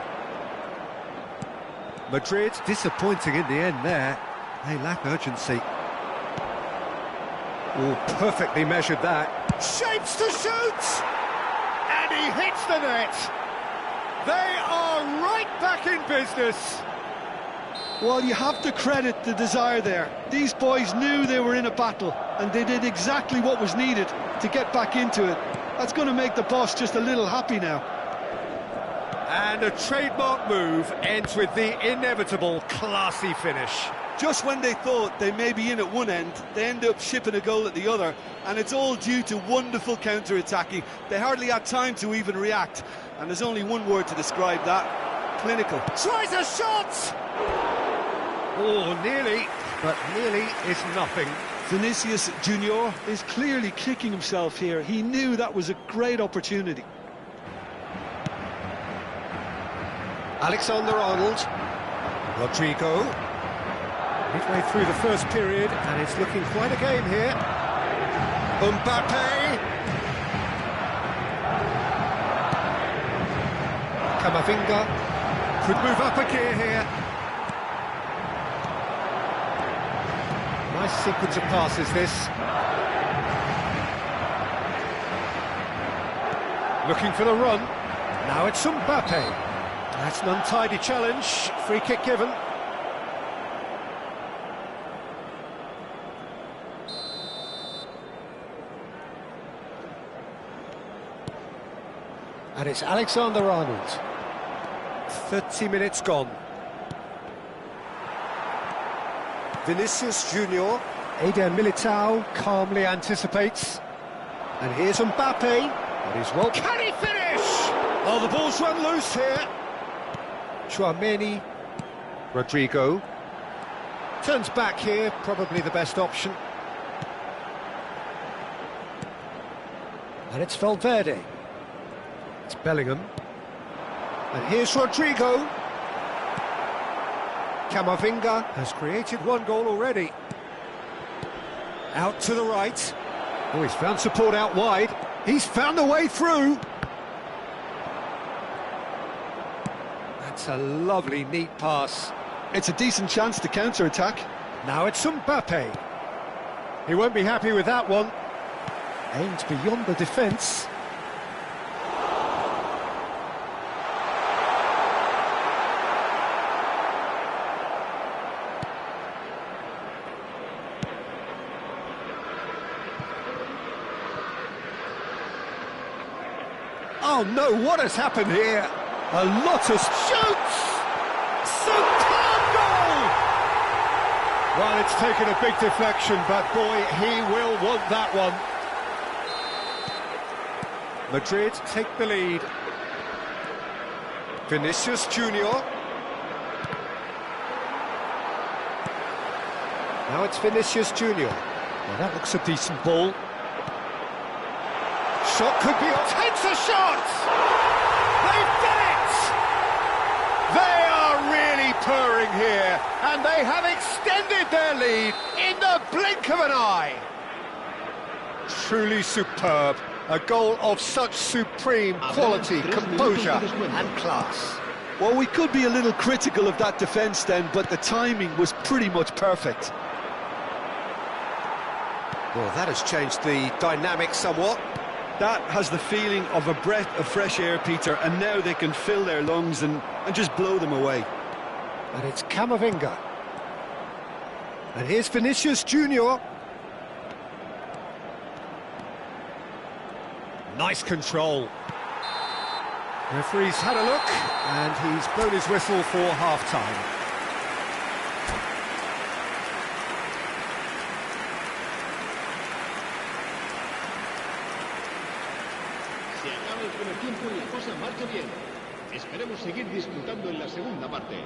Madrid disappointing in the end there. They lack urgency. Oh, perfectly measured that. Shapes to shoot! And he hits the net. They are right back in business. Well, you have to credit the desire there. These boys knew they were in a battle, and they did exactly what was needed to get back into it. That's going to make the boss just a little happy now. And a trademark move ends with the inevitable classy finish. Just when they thought they may be in at one end, they end up shipping a goal at the other, and it's all due to wonderful counter-attacking. They hardly had time to even react, and there's only one word to describe that: clinical. Tries a shot! Oh, nearly, but nearly is nothing. Vinicius Junior is clearly kicking himself here. He knew that was a great opportunity. Alexander-Arnold. Rodrigo. Midway through the first period, and it's looking quite a game here. Mbappe! Camavinga could move up a gear here. Nice sequence of passes, this. Looking for the run. Now it's Mbappe. That's an untidy challenge. Free kick given. And it's Alexander-Arnold. 30 minutes gone. Vinicius Junior. Eder Militao calmly anticipates. And here's Mbappe. But he's well. Can he finish? Oh, the ball's run loose here. Tchouaméni. Rodrigo. Turns back here, probably the best option. And it's Valverde. It's Bellingham. And here's Rodrigo. Camavinga has created one goal already. Out to the right. Oh, he's found support out wide. He's found a way through. That's a lovely, neat pass. It's a decent chance to counter-attack. Now it's Mbappe. He won't be happy with that one. Aimed beyond the defence. Oh no, what has happened here? A lot of shoots! Superb goal! Well, it's taken a big deflection, but boy, he will want that one. Madrid take the lead. Vinicius Junior. Now it's Vinicius Junior. Well, that looks a decent ball. Shot could be... Takes a shot! They've done it! They are really purring here, and they have extended their lead in the blink of an eye. Truly superb. A goal of such supreme quality, composure and class. Well, we could be a little critical of that defence then, but the timing was pretty much perfect. Well, that has changed the dynamic somewhat. That has the feeling of a breath of fresh air, Peter, and now they can fill their lungs and just blow them away. And it's Camavinga. And here's Vinicius Junior. Nice control. Referee's had a look, and he's blown his whistle for half-time. Se acaba el primer tiempo y la cosa marcha bien. Esperemos seguir disfrutando en la segunda parte.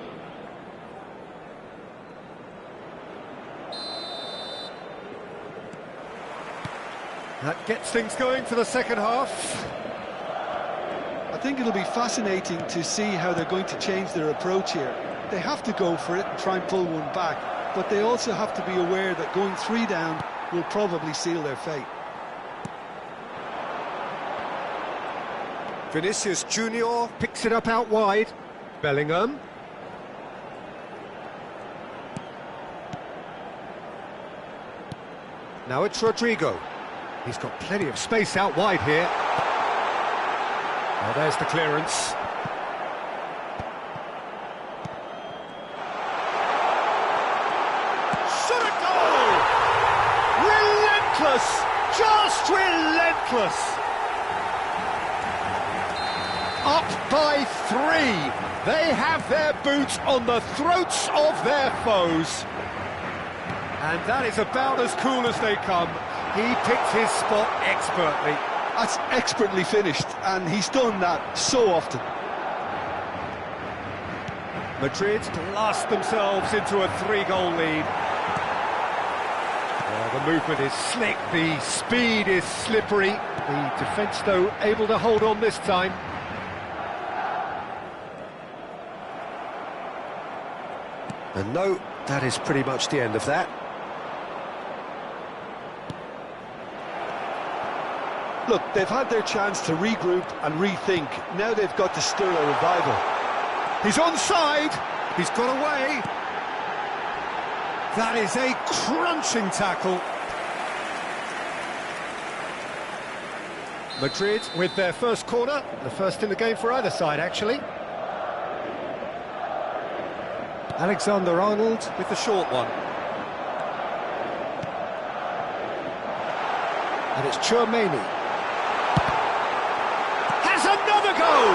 That gets things going for the second half. I think it'll be fascinating to see how they're going to change their approach here. They have to go for it and try and pull one back, but they also have to be aware that going 3 down will probably seal their fate. Vinicius Junior picks it up out wide. Bellingham. Now it's Rodrigo. He's got plenty of space out wide here. Well, there's the clearance. Shot a goal! Relentless! Just relentless! Up by 3. They have their boots on the throats of their foes. And that is about as cool as they come. He picked his spot expertly. That's expertly finished, and he's done that so often. Madrid blast themselves into a 3-goal lead. Well, the movement is slick, the speed is slippery. The defence, though, able to hold on this time. And no, that is pretty much the end of that. Look, they've had their chance to regroup and rethink. Now they've got to stir a revival. He's onside. He's got away. That is a crunching tackle. Madrid with their first corner, the first in the game for either side, actually. Alexander-Arnold with the short one. And it's Tchouaméni. Has another goal!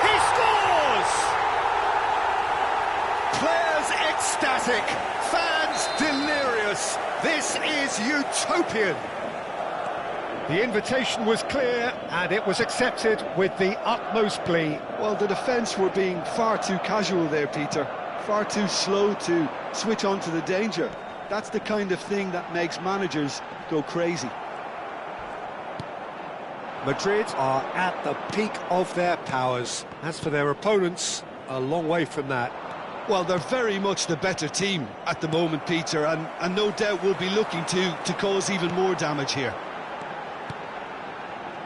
He scores! Players ecstatic, fans delirious. This is utopian. The invitation was clear, and it was accepted with the utmost glee. Well, the defence were being far too casual there, Peter. far too slow to switch on to the danger. That's the kind of thing that makes managers go crazy. Madrid are at the peak of their powers. As for their opponents, a long way from that. Well, they're very much the better team at the moment, Peter, and no doubt will be looking to cause even more damage here.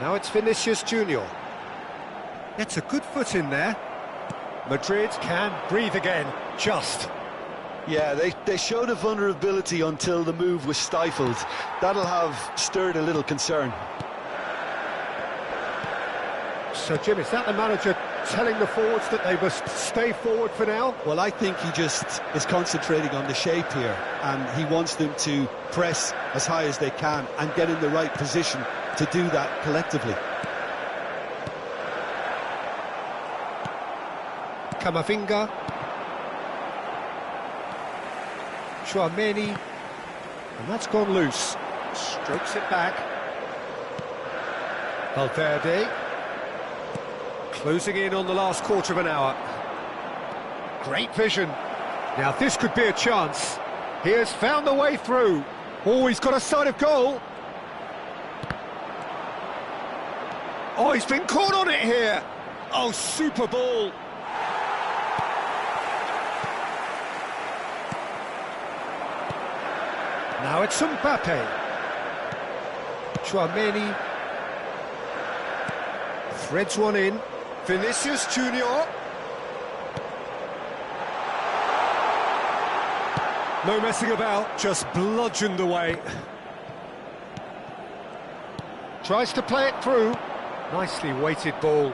Now it's Vinicius Junior. Gets a good foot in there. Madrid can breathe again, just. Yeah, they showed a vulnerability until the move was stifled. That'll have stirred a little concern. So, Jim, is that the manager telling the forwards that they must stay forward for now? Well, I think he just is concentrating on the shape here, and he wants them to press as high as they can and get in the right position to do that collectively. Camavinga. Tchouaméni. And that's gone loose. Strokes it back. Valverde. Closing in on the last quarter of an hour. Great vision. Now this could be a chance. He has found the way through. Oh, he's got a sight of goal. Oh, he's been caught on it here. Oh, super ball. Now it's Mbappe. Tchouaméni. Threads one in. Vinicius Junior. No messing about, just bludgeoned away. Tries to play it through. Nicely weighted ball.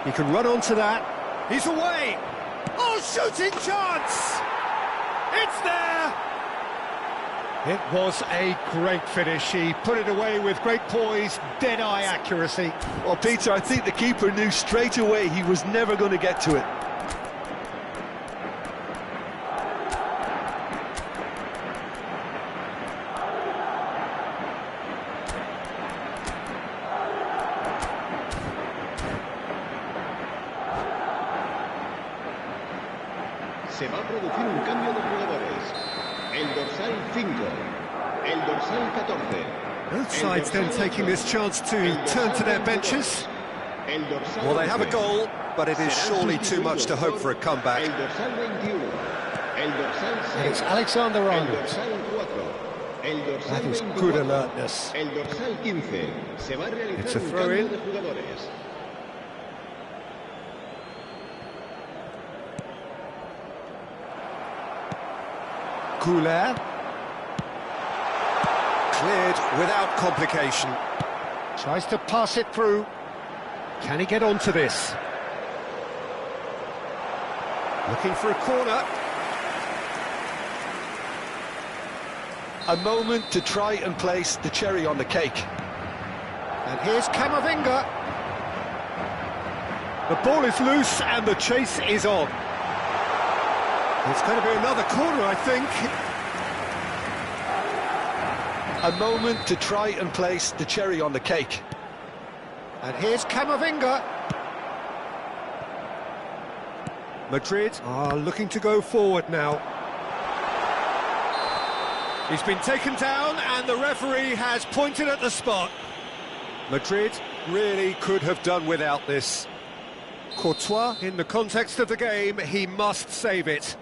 He can run onto that. He's away. Oh, shooting chance! It's there! It was a great finish. He put it away with great poise, dead-eye accuracy. Well, Peter, I think the keeper knew straight away he was never going to get to it. Se va a producir un cambio de jugadores. El dorsal 5, el dorsal 14. Both sides then taking this chance to turn to their benches. Well, they have a goal, but it is surely too much to hope for a comeback. El dorsal 21, el dorsal 6, And it's Alexander el Arnold. dorsal 4, el dorsal That is 24, good alertness. el dorsal 15. Se va a It's realizar a un throw-in. cambio de jugadores. Couler. Cleared without complication. Tries to pass it through. Can he get onto this? Looking for a corner. A moment to try and place the cherry on the cake. And here's Camavinga. The ball is loose and the chase is on. It's going to be another corner, I think. A moment to try and place the cherry on the cake. And here's Camavinga. Madrid are looking to go forward now. He's been taken down and the referee has pointed at the spot. Madrid really could have done without this. Courtois, in the context of the game, he must save it.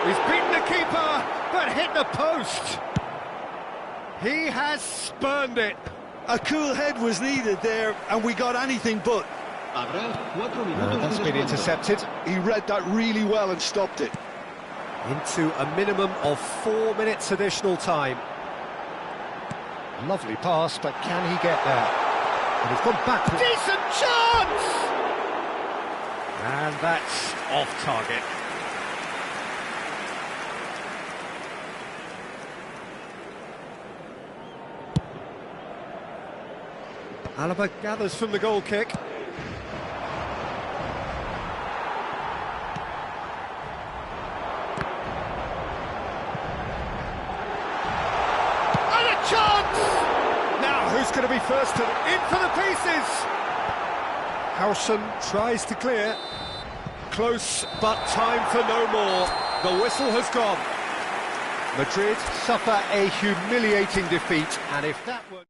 He's beaten the keeper, but hit the post. He has spurned it. A cool head was needed there, and we got anything but. Habrá 4 minutos That's de been descuento. intercepted. He read that really well and stopped it. Into a minimum of 4 minutes additional time. Lovely pass, but can he get there? And he's gone back. Decent chance! And that's off target. Alaba gathers from the goal kick. And a chance! Now, who's going to be first to in for the pieces? Howson tries to clear. close, but time for no more. The whistle has gone. Madrid suffer a humiliating defeat, and if that were...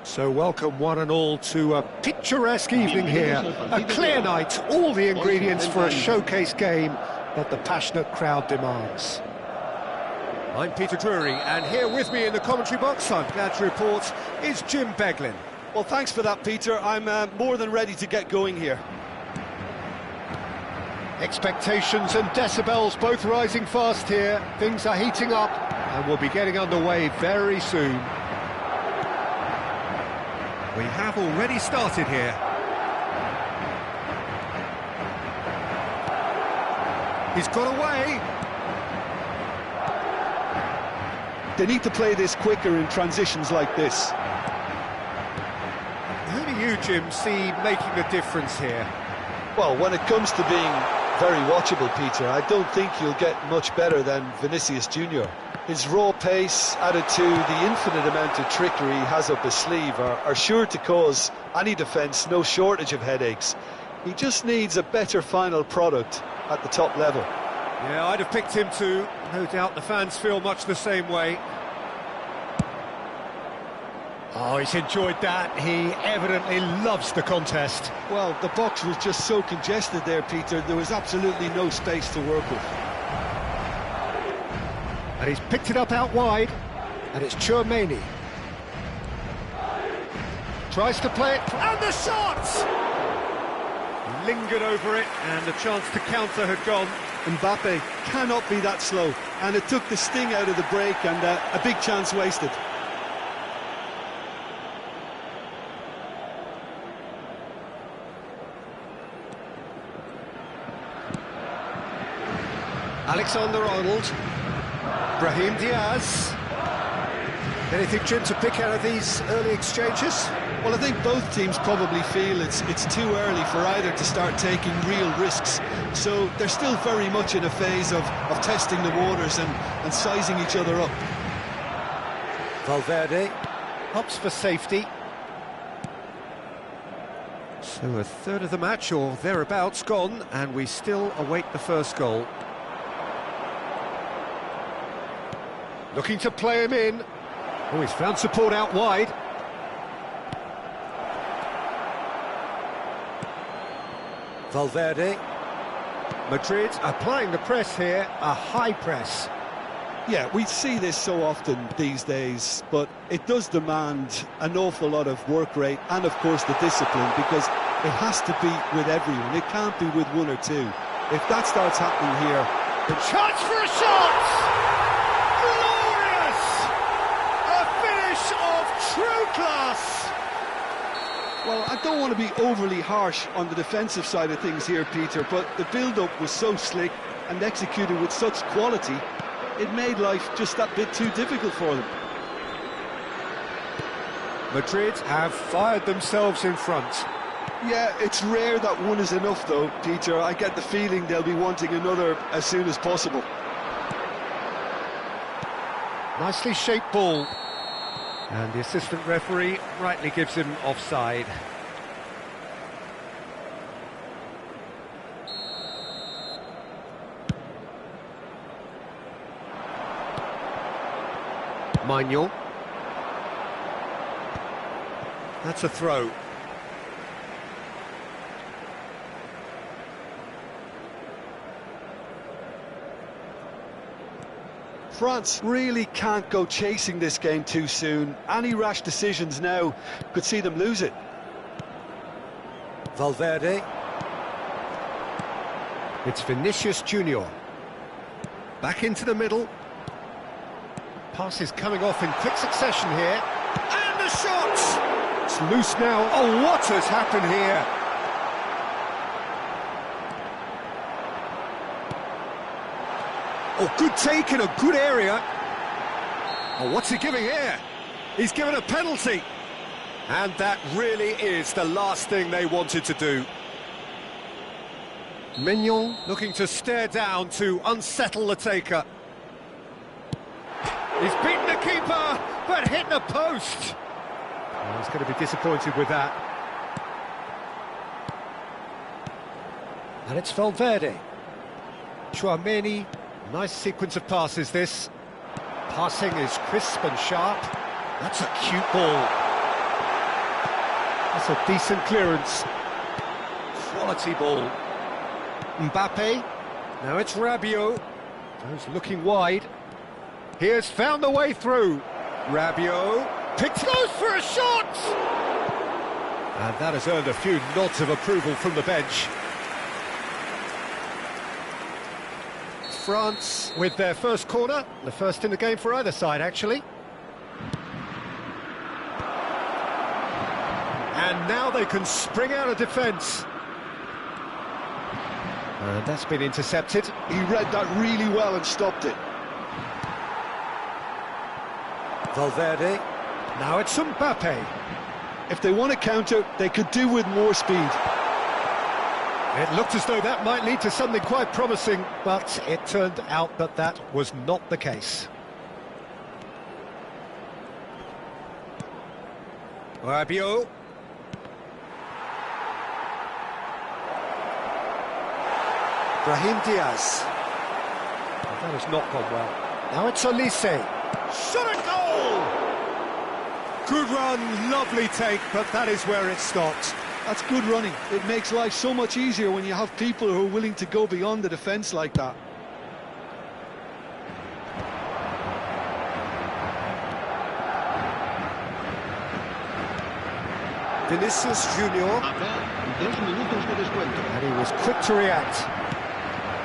So welcome one and all to a picturesque evening here, a clear night, all the ingredients for a showcase game that the passionate crowd demands. I'm Peter Drury, and here with me in the commentary box, I'm glad to report, is Jim Beglin. Well, thanks for that, Peter. I'm more than ready to get going here. Expectations and decibels both rising fast here. Things are heating up and we'll be getting underway very soon. We have already started here. He's got away. They need to play this quicker in transitions like this. Who do you, Jim, see making the difference here? Well, when it comes to being very watchable, Peter, I don't think you'll get much better than Vinicius Junior. His raw pace, added to the infinite amount of trickery he has up his sleeve, are sure to cause any defence no shortage of headaches. He just needs a better final product at the top level. Yeah, I'd have picked him too. No doubt the fans feel much the same way. Oh, he's enjoyed that. He evidently loves the contest. Well, the box was just so congested there, Peter. There was absolutely no space to work with. And he's picked it up out wide, and it's Chouameni. Tries to play it, and the shot! Lingered over it, and the chance to counter had gone. Mbappe cannot be that slow, and it took the sting out of the break, and a big chance wasted. Alexander-Arnold. Brahim Diaz. Anything, Jim, to pick out of these early exchanges? Well, I think both teams probably feel it's too early for either to start taking real risks. So they're still very much in a phase of testing the waters and sizing each other up. Valverde opts for safety. So a third of the match, or thereabouts, gone, and we still await the first goal. Looking to play him in. Oh, he's found support out wide. Valverde. Madrid applying the press here, a high press. Yeah, we see this so often these days, but it does demand an awful lot of work rate and, of course, the discipline, because it has to be with everyone. It can't be with one or two. If that starts happening here... The chance for a shot! Glorious! A finish of true class! Well, I don't want to be overly harsh on the defensive side of things here, Peter, but the build-up was so slick and executed with such quality, it made life just that bit too difficult for them. Madrid have fired themselves in front. Yeah, it's rare that one is enough, though, Peter. I get the feeling they'll be wanting another as soon as possible. Nicely shaped ball. And the assistant referee rightly gives him offside. Manuel. That's a throw. France really can't go chasing this game too soon. Any rash decisions now could see them lose it. Valverde. It's Vinicius Junior. Back into the middle. Passes coming off in quick succession here. And the shot! It's loose now. Oh, what has happened here? Oh, good take in a good area. Oh, what's he giving here? He's given a penalty. And that really is the last thing they wanted to do. Mignon looking to stare down to unsettle the taker. He's beaten the keeper, but hit the post. Oh, he's going to be disappointed with that. And it's Valverde. Chouameni. Nice sequence of passes, this. Passing is crisp and sharp. That's a cute ball. That's a decent clearance. Quality ball. Mbappe. Now it's Rabiot. Goes looking wide. He has found the way through. Rabiot. Goes for a shot! And that has earned a few nods of approval from the bench. France with their first corner, the first in the game for either side, actually. And now they can spring out of defence. And that's been intercepted. He read that really well and stopped it. Valverde. Now it's Mbappe. If they want to counter, they could do with more speed. It looked as though that might lead to something quite promising, but it turned out that that was not the case. Rabiot. Brahim Diaz. Well, that has not gone well. Now it's Olise. Shot a goal! Good run, lovely take, but that is where it stopped. That's good running. It makes life so much easier when you have people who are willing to go beyond the defence like that. Vinicius Junior. And he was quick to react.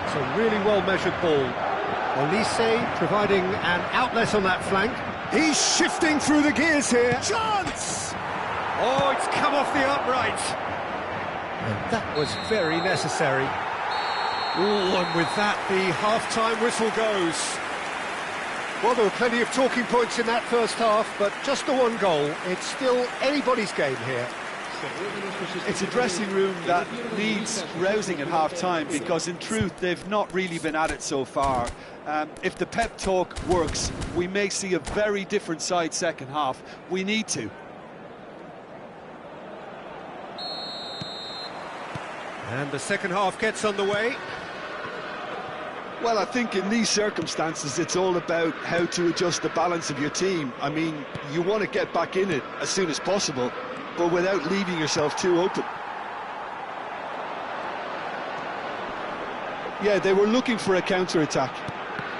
It's a really well-measured ball. Olise providing an outlet on that flank. He's shifting through the gears here. Chance! Oh, it's come off the upright. And that was very necessary. Oh, and with that, the half-time whistle goes. Well, there were plenty of talking points in that first half, but just the one goal. It's still anybody's game here. It's a dressing room that needs rousing at half-time, because in truth they've not really been at it so far. If the pep talk works, we may see a very different side second half. We need to. And the second half gets underway. Well, I think in these circumstances it's all about how to adjust the balance of your team. I mean, you want to get back in it as soon as possible, but without leaving yourself too open. Yeah, they were looking for a counter-attack.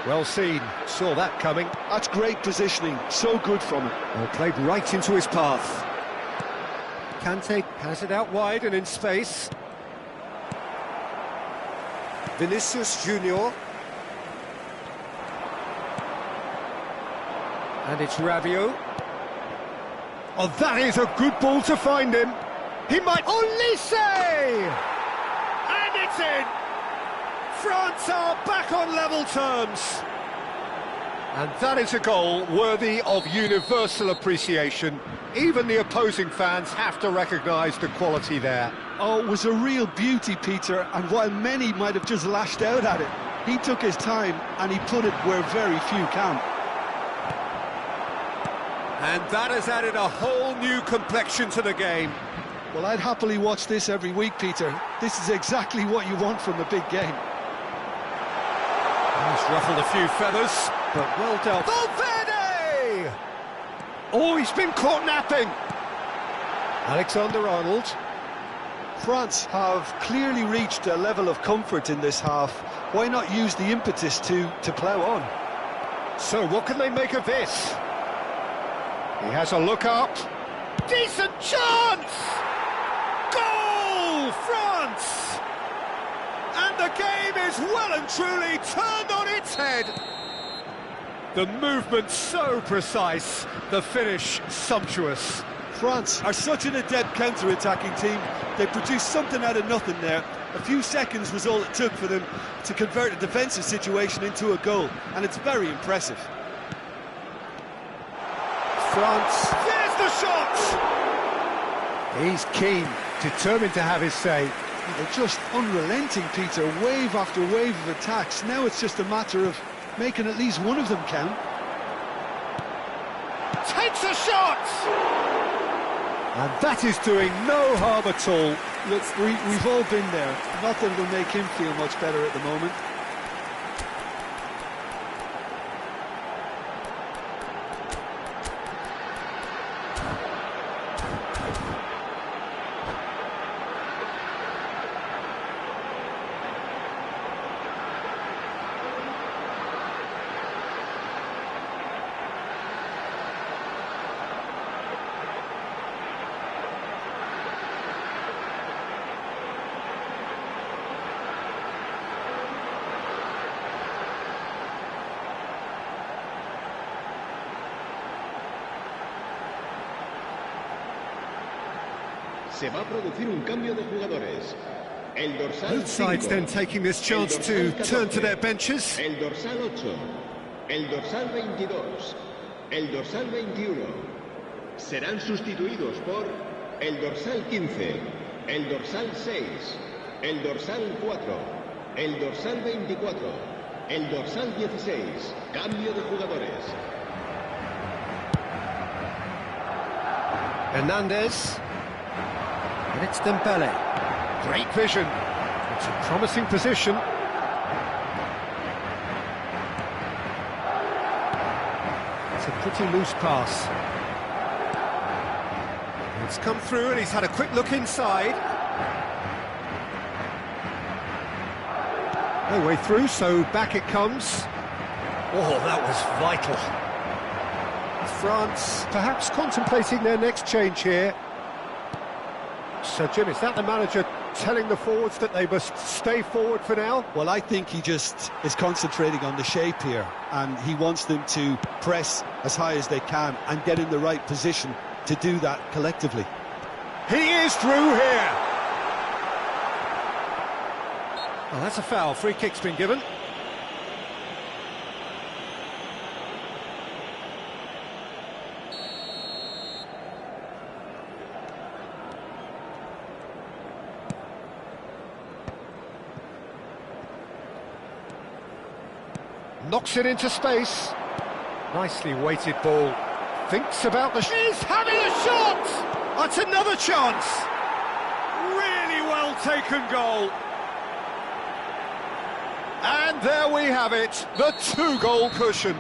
Well seen, saw that coming. That's great positioning, so good from him. Well, played right into his path. Kante has it out wide and in space. Vinicius Junior. And it's Rabiot. Oh, that is a good ball to find him. He might... Olise! And it's in! France are back on level terms. And that is a goal worthy of universal appreciation. Even the opposing fans have to recognise the quality there. Oh, it was a real beauty, Peter, and while many might have just lashed out at it, he took his time and he put it where very few can. And that has added a whole new complexion to the game. Well, I'd happily watch this every week, Peter. This is exactly what you want from a big game. He's ruffled a few feathers, but well dealt. Valverde! Oh, he's been caught napping. Alexander-Arnold. France have clearly reached a level of comfort in this half. Why not use the impetus to plough on? So what can they make of this? He has a look up. Decent chance! Goal, France! And the game is well and truly turned on its head. The movement so precise, the finish sumptuous. France are such an adept counter-attacking team. They produced something out of nothing there. A few seconds was all it took for them to convert a defensive situation into a goal, and it's very impressive. France, there's the shot! He's keen, determined to have his say. They're just unrelenting, Peter, wave after wave of attacks. Now it's just a matter of making at least one of them count. Takes a shot! And that is doing no harm at all. Look, we've all been there. Not that it'll make him feel much better at the moment. Se va a producir un cambio de jugadores. El dorsal Both sides 5, then taking this chance to turn to their benches. El dorsal 8, el dorsal 22, el dorsal 21. Serán sustituidos por el dorsal 15, el dorsal 6, el dorsal 4, el dorsal 24, el dorsal 16. Cambio de jugadores. Hernandez. And it's Dembele. Great vision. It's a promising position. It's a pretty loose pass. It's come through and he's had a quick look inside. No way through, so back it comes. Oh, that was vital. France perhaps contemplating their next change here. So, Jim, is that the manager telling the forwards that they must stay forward for now? Well, I think he just is concentrating on the shape here, and he wants them to press as high as they can and get in the right position to do that collectively. He is through here. Well, that's a foul. Free kick's been given. Knocks it into space. Nicely weighted ball. Thinks about the... He's having a shot! That's another chance! Really well taken goal. And there we have it, the two-goal cushion.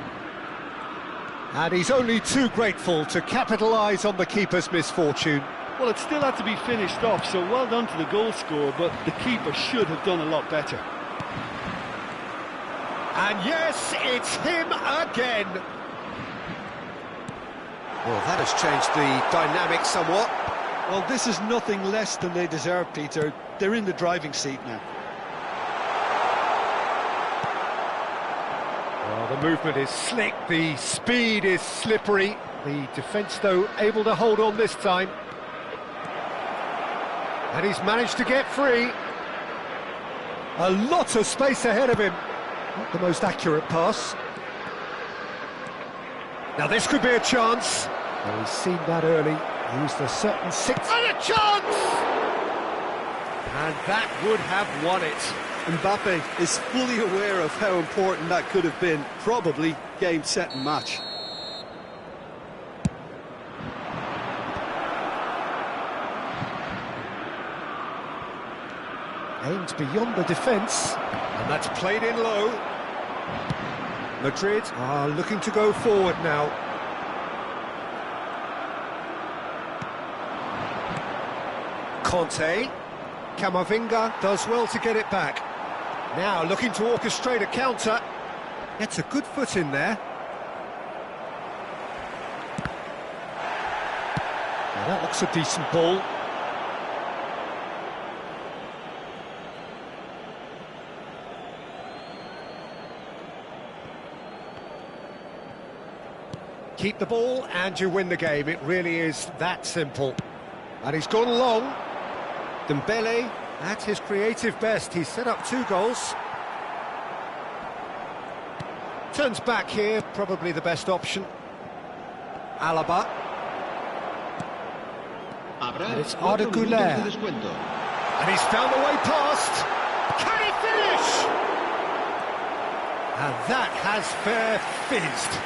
And he's only too grateful to capitalise on the keeper's misfortune. Well, it still had to be finished off, so well done to the goal scorer, but the keeper should have done a lot better. And yes, it's him again. Well, that has changed the dynamic somewhat. Well, this is nothing less than they deserve, Peter. They're in the driving seat now. Well, the movement is slick, the speed is slippery. The defence, though, able to hold on this time. And he's managed to get free. A lot of space ahead of him. Not the most accurate pass. Now this could be a chance. Well, he's seen that early. Used a certain six. And a chance! And that would have won it. Mbappe is fully aware of how important that could have been. Probably game, set and match. Aimed beyond the defence. And that's played in low. Madrid are looking to go forward now. Conte. Camavinga does well to get it back. Now looking to orchestrate a counter. Gets a good foot in there. Now that looks a decent ball. Keep the ball and you win the game. It really is that simple. And he's gone long. Dembele at his creative best. He's set up 2 goals. Turns back here, probably the best option. Alaba. And it's Arda Güler. And he's found the way past. Can he finish? And that has fair fizzed.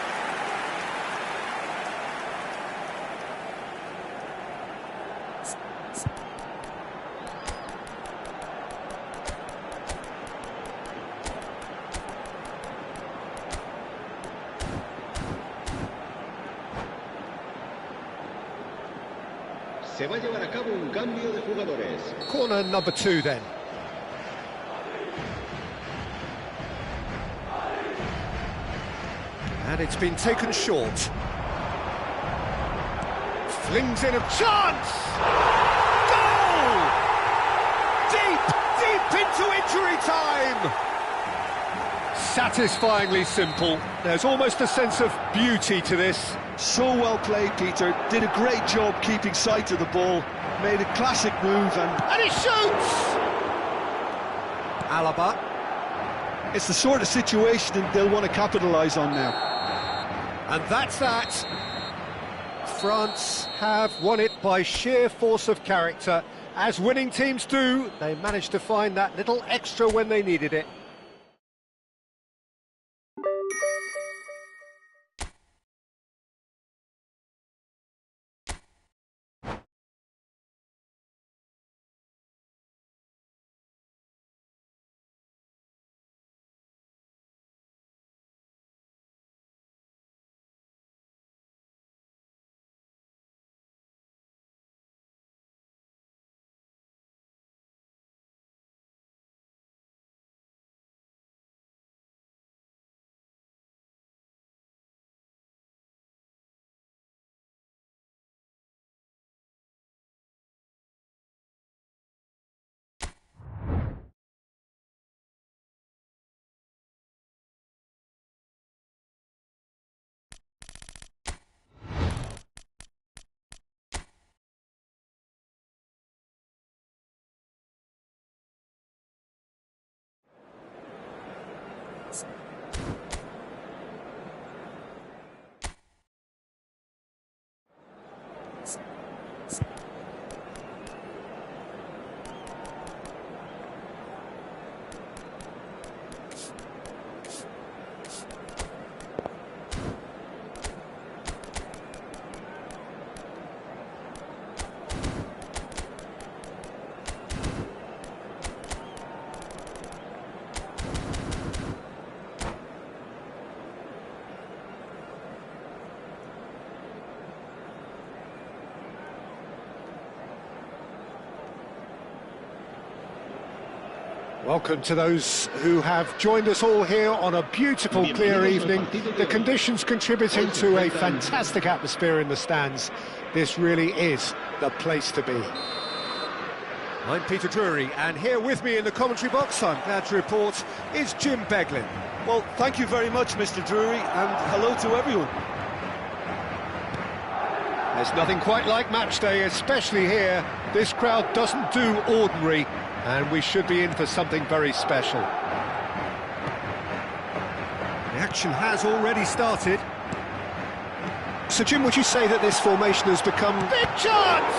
Se va a llevar a cabo un cambio de jugadores. Corner number 2 then. And it's been taken short. Flings in a chance! Goal! Deep into injury time! Satisfyingly simple. There's almost a sense of beauty to this. So well played, Peter. Did a great job keeping sight of the ball. Made a classic move and he shoots! Alaba. It's the sort of situation they'll want to capitalise on now. And that's that. France have won it by sheer force of character. As winning teams do, they managed to find that little extra when they needed it. Welcome to those who have joined us all here on a beautiful, clear evening. The conditions contributing to a fantastic atmosphere in the stands. This really is the place to be. I'm Peter Drury, and here with me in the commentary box, I'm glad to report, is Jim Beglin. Well, thank you very much, Mr. Drury, and hello to everyone. There's nothing quite like match day, especially here. This crowd doesn't do ordinary, and we should be in for something very special. The action has already started. So, Jim, would you say that this formation has become... Big chance!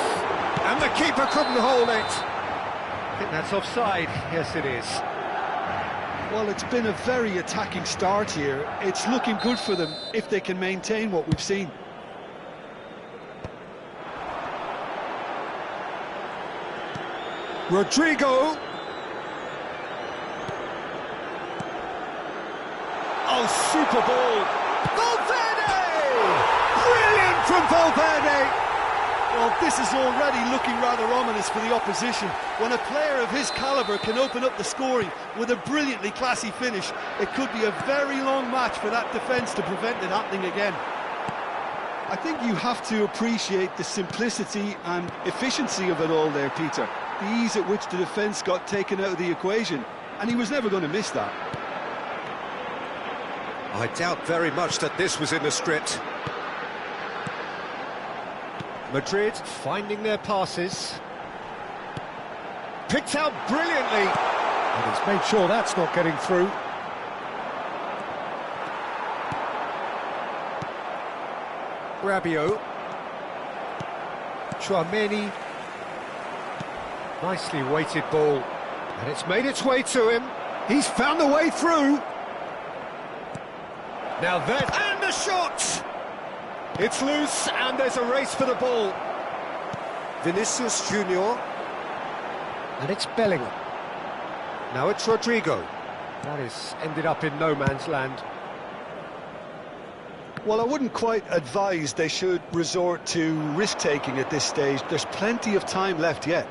And the keeper couldn't hold it. I think that's offside. Yes, it is. Well, it's been a very attacking start here. It's looking good for them if they can maintain what we've seen. Rodrigo. Oh, super ball. Valverde! Brilliant from Valverde! Well, this is already looking rather ominous for the opposition. When a player of his calibre can open up the scoring with a brilliantly classy finish, it could be a very long match for that defence to prevent it happening again. I think you have to appreciate the simplicity and efficiency of it all there, Peter. The ease at which the defence got taken out of the equation, and he was never going to miss that. I doubt very much that this was in the script. Madrid finding their passes. Picked out brilliantly. And he's made sure that's not getting through. Rabiot. Tchouaméni. Nicely weighted ball. And it's made its way to him. He's found the way through. Now then, and the shot! It's loose, and there's a race for the ball. Vinicius Junior. And it's Bellingham. Now it's Rodrigo. That has ended up in no man's land. Well, I wouldn't quite advise they should resort to risk-taking at this stage. There's plenty of time left yet.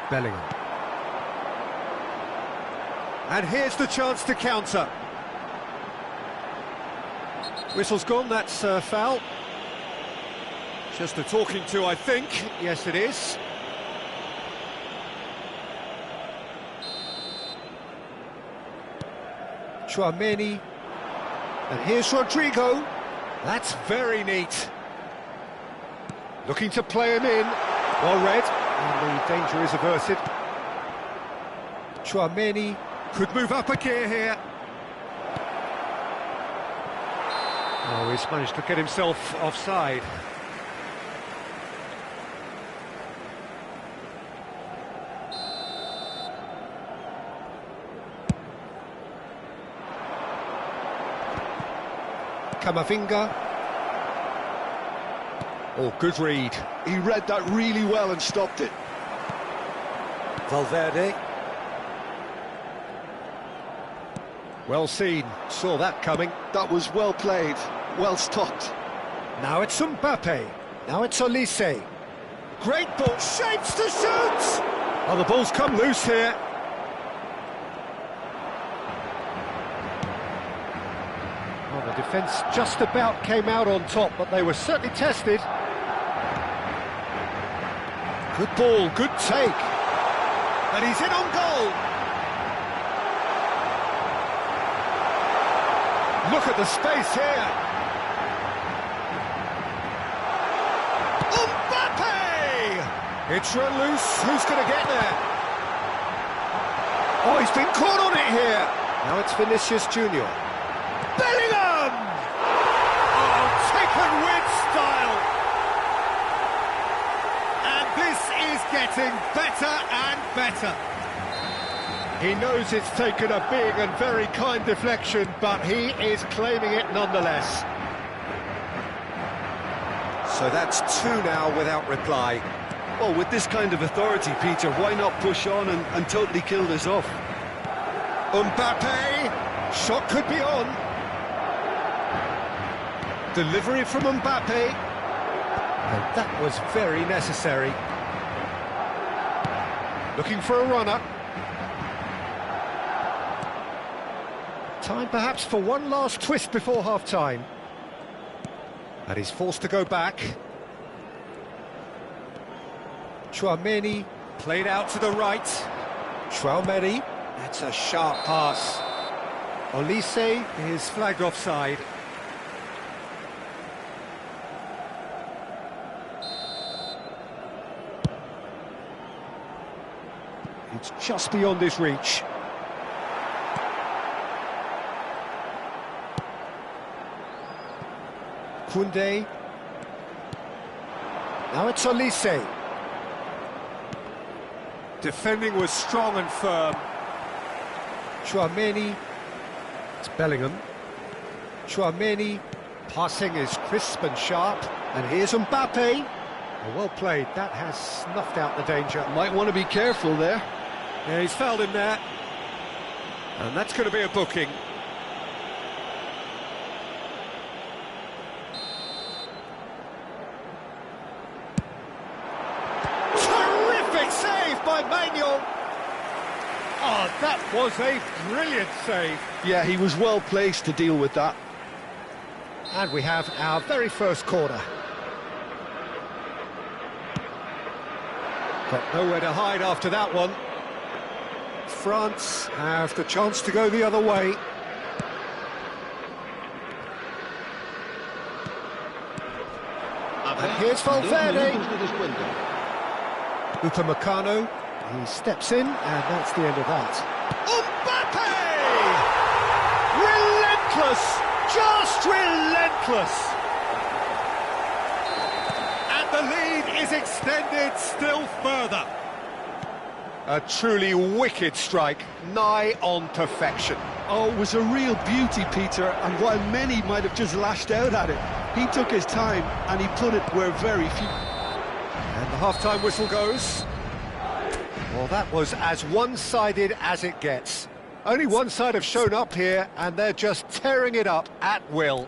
Bellingham. And here's the chance to counter. Whistle's gone, that's a foul. Just a talking to, I think. Yes, it is. Tchouaméni. And here's Rodrigo. That's very neat. Looking to play him in. Well read. And the danger is averted. Tchouaméni could move up a gear here. Oh, he's managed to get himself offside. Camavinga. Oh, good read. He read that really well and stopped it. Valverde. Well seen, saw that coming. That was well played, well stopped. Now it's Mbappe. Now it's Olise. Great ball, shapes to shoot! Oh, the ball's come loose here. Well, the defence just about came out on top, but they were certainly tested. Good ball, good take. And he's in on goal! Look at the space here. Mbappe! It's run loose. Who's going to get there? Oh, he's been caught on it here. Now it's Vinicius Junior. Bellingham! Oh, taken with style. And this is getting better and better. He knows it's taken a big and very kind deflection, but he is claiming it nonetheless. So that's two now without reply. Well, with this kind of authority, Peter, why not push on and totally kill this off? Mbappe! Shot could be on. Delivery from Mbappe. And that was very necessary. Looking for a runner. Time perhaps for one last twist before half-time. And he's forced to go back. Tchouaméni played out to the right. Tchouaméni, that's a sharp pass. Olise is flagged offside. It's just beyond his reach. Koundé. Now it's Olise. Defending was strong and firm. Tchouaméni. It's Bellingham. Tchouaméni. Passing is crisp and sharp. And here's Mbappe. Well played. That has snuffed out the danger. Might want to be careful there. Yeah, he's fouled him there. And that's going to be a booking. Terrific save by Manuel. Oh, that was a brilliant save. Yeah, he was well placed to deal with that. And we have our very first corner. Got nowhere to hide after that one. France have the chance to go the other way. And here's Valverde. Upamecano, he steps in, and that's the end of that. Mbappe! Relentless! Just relentless! And the lead is extended still further. A truly wicked strike, nigh on perfection. Oh, it was a real beauty, Peter, and while many might have just lashed out at it, he took his time and he put it where very few... And the half-time whistle goes. Well, that was as one-sided as it gets. Only one side have shown up here, and they're just tearing it up at will.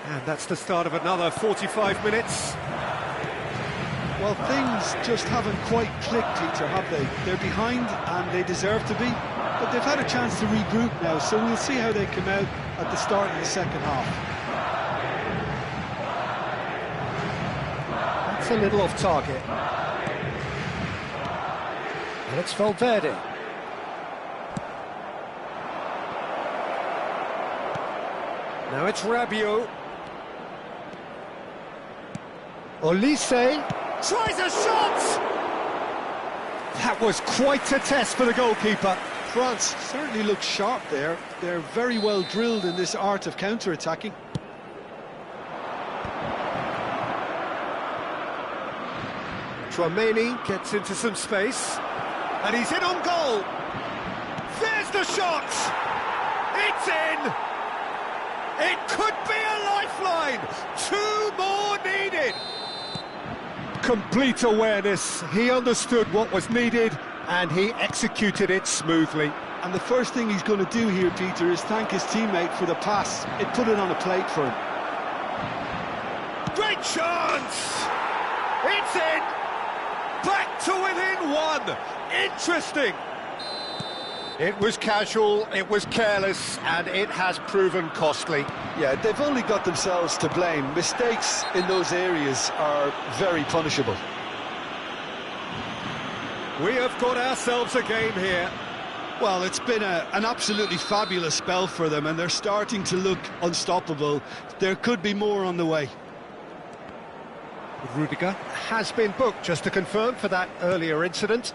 And that's the start of another 45 minutes. Well, things just haven't quite clicked, Peter, have they? They're behind, and they deserve to be, but they've had a chance to regroup now, so we'll see how they come out at the start of the second half. That's a little off target. And it's Valverde. Now it's Rabiot. Olise tries a shot! That was quite a test for the goalkeeper. France certainly look sharp there. They're very well drilled in this art of counter-attacking. Tchouaméni gets into some space. And he's in on goal! There's the shot! It's in! It could be a lifeline! 2 more needed! Complete awareness. He understood what was needed and he executed it smoothly. And the first thing he's going to do here, Peter, is thank his teammate for the pass. It put it on a plate for him. Great chance! It's in! Back to within 1! Interesting! It was casual, it was careless, and it has proven costly. Yeah, they've only got themselves to blame. Mistakes in those areas are very punishable. We have got ourselves a game here. Well, it's been an absolutely fabulous spell for them, and they're starting to look unstoppable. There could be more on the way. Rudiger has been booked, just to confirm, for that earlier incident.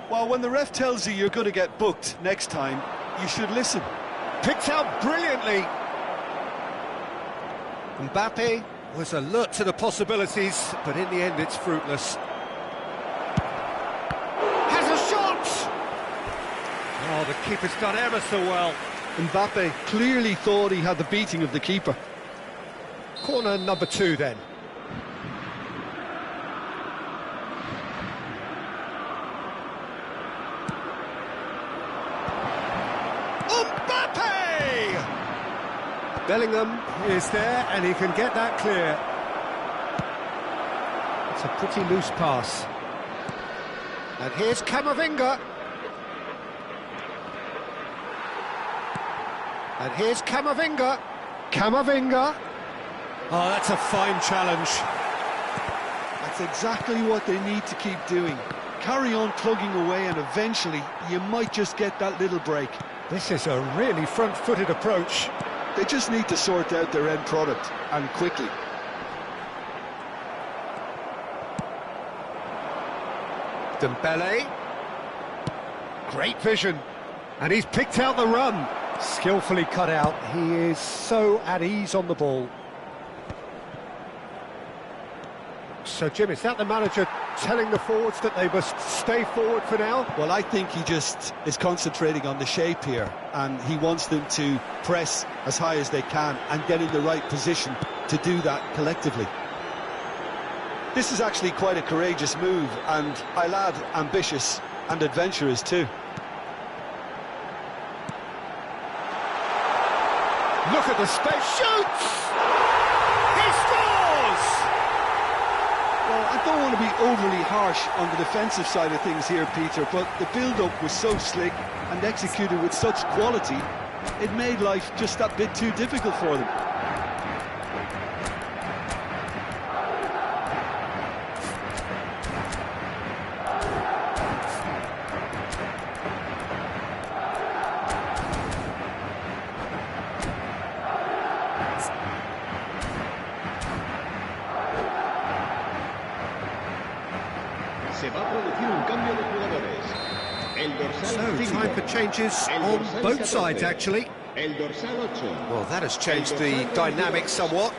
Well, when the ref tells you you're going to get booked next time, you should listen. Picked out brilliantly. Mbappe was alert to the possibilities, but in the end it's fruitless. Has a shot! Oh, the keeper's done ever so well. Mbappe clearly thought he had the beating of the keeper. Corner number 2 then. Mbappe! Bellingham is there and he can get that clear. It's a pretty loose pass. And here's Camavinga. And here's Camavinga. Camavinga. Oh, that's a fine challenge. That's exactly what they need to keep doing. Carry on plugging away and eventually you might just get that little break. This is a really front-footed approach. They just need to sort out their end product, and quickly. Dembele. Great vision. And he's picked out the run. Skillfully cut out. He is so at ease on the ball. So, Jim, is that the manager telling the forwards that they must stay forward for now? Well, I think he just is concentrating on the shape here, and he wants them to press as high as they can and get in the right position to do that collectively. This is actually quite a courageous move, and I'll add ambitious and adventurous too. Look at the space, shoots! He scores! Well, I don't want to be overly harsh on the defensive side of things here, Peter, but the build-up was so slick and executed with such quality, it made life just that bit too difficult for them. Se va a producir un cambio de jugadores. El dorsal 5. Time for changes on both sides, actually. El dorsal 8. Well, that has changed the dynamic somewhat.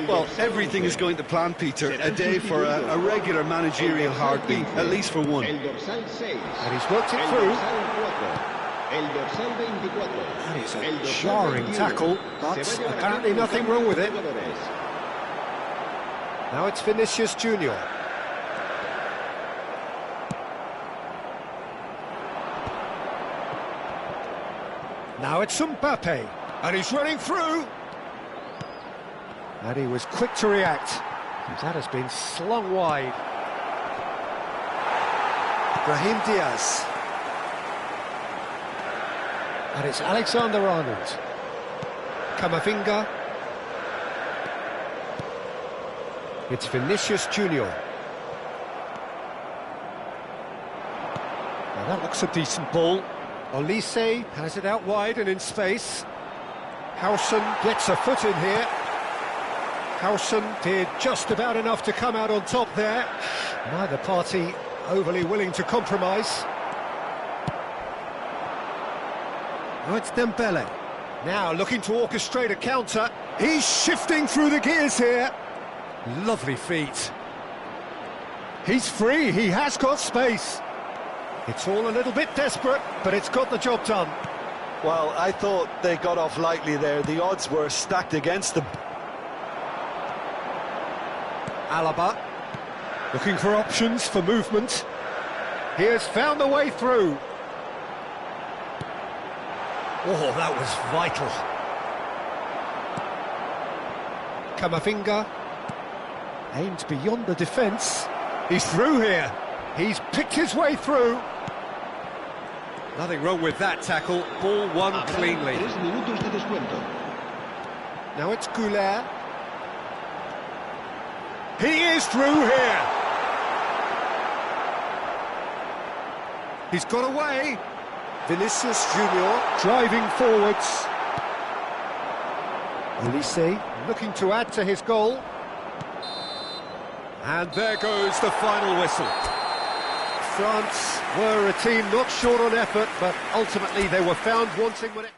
Well, everything is going to plan, Peter. A day for a regular managerial heartbeat, at least for one. El dorsal 6. And he's worked it through. El dorsal 24. That is a jarring tackle, but apparently nothing wrong with it. Now it's Vinicius Junior. Now it's Mbappe, and he's running through. And he was quick to react. That has been slung wide. Brahim Diaz. And it's Alexander-Arnold. Camavinga. It's Vinicius Junior. Now that looks a decent ball. Olise has it out wide and in space. Howson gets a foot in here. Howson did just about enough to come out on top there. Neither party overly willing to compromise. Oh, it's Dembele. Now looking to orchestrate a counter. He's shifting through the gears here. Lovely feet. He's free, he has got space. It's all a little bit desperate, but it's got the job done. Well, I thought they got off lightly there. The odds were stacked against them. Alaba, looking for options for movement. He has found a way through. Oh, that was vital. Camavinga aimed beyond the defence. He's through here. He's picked his way through. Nothing wrong with that tackle. Ball won cleanly. 3 minutos de descuento. Now it's Goulart. He is through here. He's got away. Vinicius Junior driving forwards. Olise looking to add to his goal. And there goes the final whistle. France were a team not short on effort, but ultimately they were found wanting when it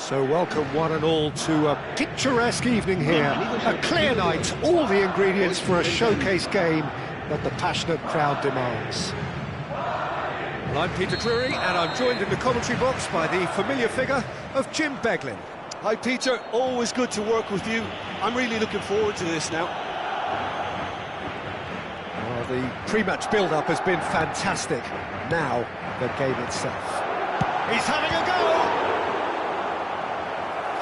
So welcome one and all to a picturesque evening here. A clear night, all the ingredients for a showcase game that the passionate crowd demands. Well, I'm Peter Drury, and I'm joined in the commentary box by the familiar figure of Jim Beglin. Hi Peter, always good to work with you. I'm really looking forward to this now. Well, the pre-match build-up has been fantastic. Now, the game itself. He's having a go!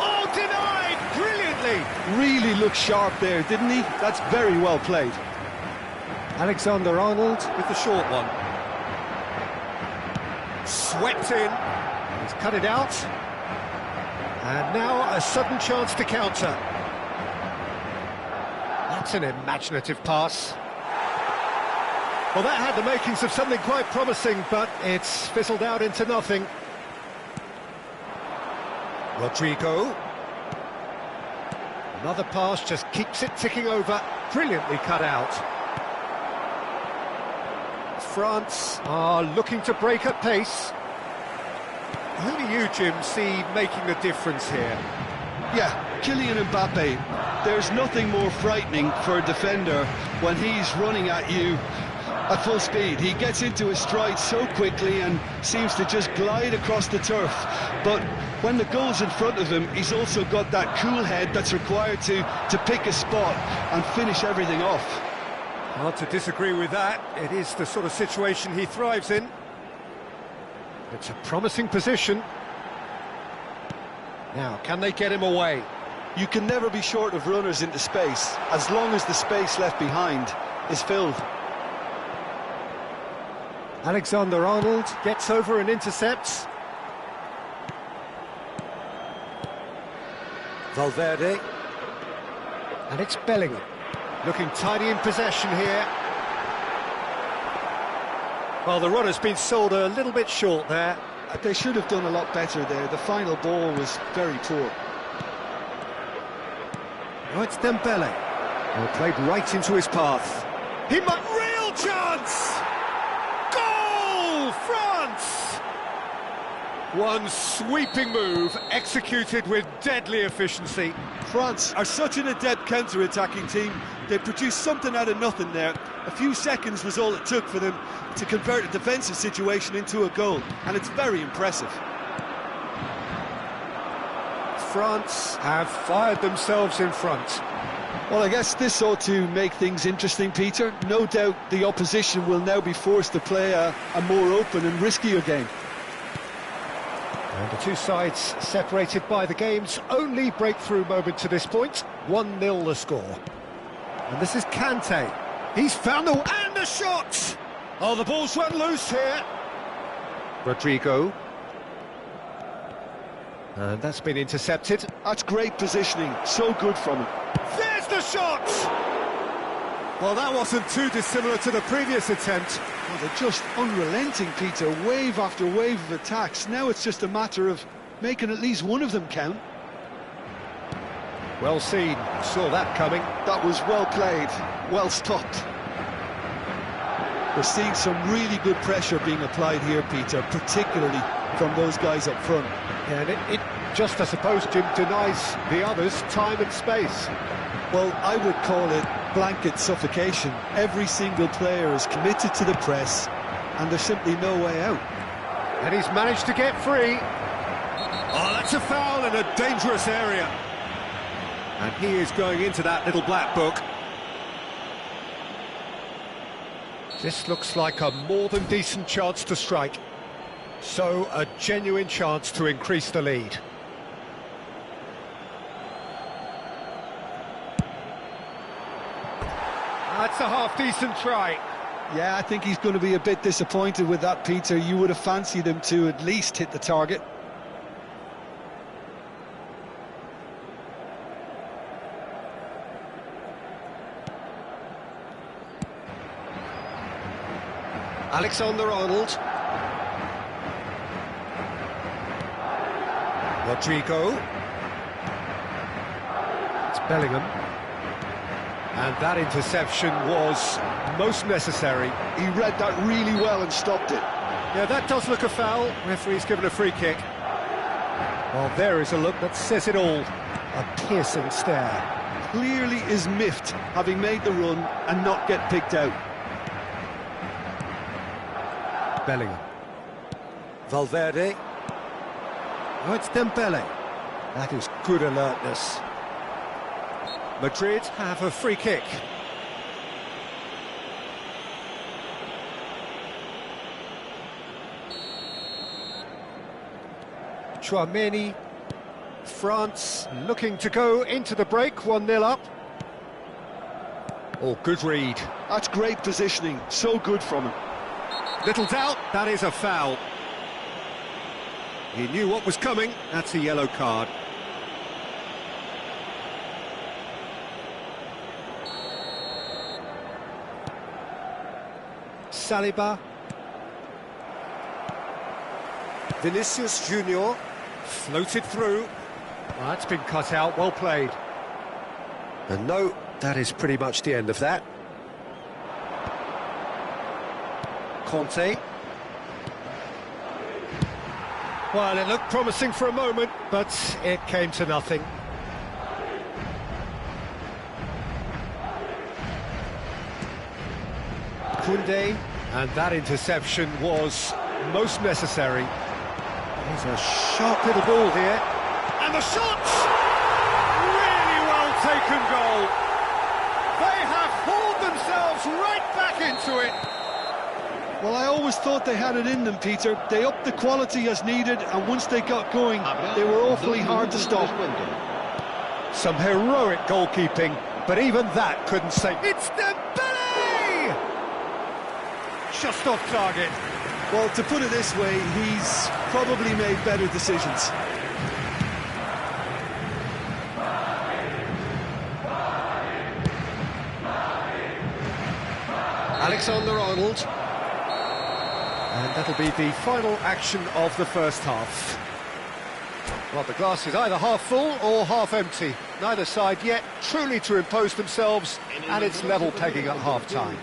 Oh, denied! Brilliantly! Really looked sharp there, didn't he? That's very well played. Alexander-Arnold With the short one. Swept in. He's cut it out. And now a sudden chance to counter. That's an imaginative pass. Well, that had the makings of something quite promising, but it's fizzled out into nothing. Rodrigo. Another pass just keeps it ticking over. Brilliantly cut out. France are looking to break at pace. Who do you, Jim, see making the difference here? Yeah, Kylian Mbappe. There's nothing more frightening for a defender when he's running at you at full speed. He gets into his stride so quickly and seems to just glide across the turf. But when the goal's in front of him, he's also got that cool head that's required to pick a spot and finish everything off. Hard to disagree with that. It is the sort of situation he thrives in. It's a promising position. Now, can they get him away? You can never be short of runners into space, as long as the space left behind is filled. Alexander-Arnold gets over and intercepts. Valverde. And it's Bellingham. Looking tidy in possession here. Well, the run has been sold a little bit short there. They should have done a lot better there. The final ball was very poor. Oh, it's Dembele. Well, played right into his path. He might... Real chance! Goal! France! One sweeping move, executed with deadly efficiency. France are such an adept counter-attacking team. They produced something out of nothing there. A few seconds was all it took for them to convert a defensive situation into a goal, and it's very impressive. France have fired themselves in front. Well, I guess this ought to make things interesting, Peter. No doubt the opposition will now be forced to play a more open and riskier game. And the two sides separated by the game's only breakthrough moment to this point. 1-0 the score. And this is Kante. He's found the... And the shot! Oh, the ball's run loose here. Rodrigo. And that's been intercepted. That's great positioning. So good from him. There's the shot! Well, that wasn't too dissimilar to the previous attempt. Well, they're just unrelenting, Peter. Wave after wave of attacks. Now it's just a matter of making at least one of them count. Well seen. Saw that coming. That was well played. Well stopped. We're seeing some really good pressure being applied here, Peter, particularly from those guys up front. Yeah, and it just, I suppose, Jim, denies the others time and space. Well, I would call it blanket suffocation. Every single player is committed to the press, and there's simply no way out. And he's managed to get free. Oh, that's a foul in a dangerous area. And he is going into that little black book. This looks like a more than decent chance to strike. So, a genuine chance to increase the lead. That's a half-decent try. Yeah, I think he's going to be a bit disappointed with that, Peter. You would have fancied him to at least hit the target. Alexander-Arnold. Rodrigo. It's Bellingham. And that interception was most necessary. He read that really well and stopped it. Yeah, that does look a foul. Referee's given a free kick. Well, there is a look that says it all. A piercing stare. Clearly is miffed, having made the run and not get picked out. Bellingham. Valverde. Oh, it's Dembele. That is good alertness. Madrid have a free kick. Chouameni. France looking to go into the break, 1-0 up. Oh, good read. That's great positioning, so good from him. Little doubt, that is a foul. He knew what was coming, that's a yellow card. Saliba. Vinicius Junior floated through. Well, that's been cut out, well played. And no, that is pretty much the end of that. Conte. Well, it looked promising for a moment, but it came to nothing. Koundé, and that interception was most necessary. There's a sharp little ball here. And the shot! Really well taken goal. They have hauled themselves right back into it. Well, I always thought they had it in them, Peter. They upped the quality as needed, and once they got going, they were awfully hard to stop. Some heroic goalkeeping, but even that couldn't save. It's Dembele! Just off target. Well, to put it this way, he's probably made better decisions. Alexander-Arnold. And that'll be the final action of the first half. Well, the glass is either half full or half empty. Neither side yet truly to impose themselves, and it's level pegging at half-time.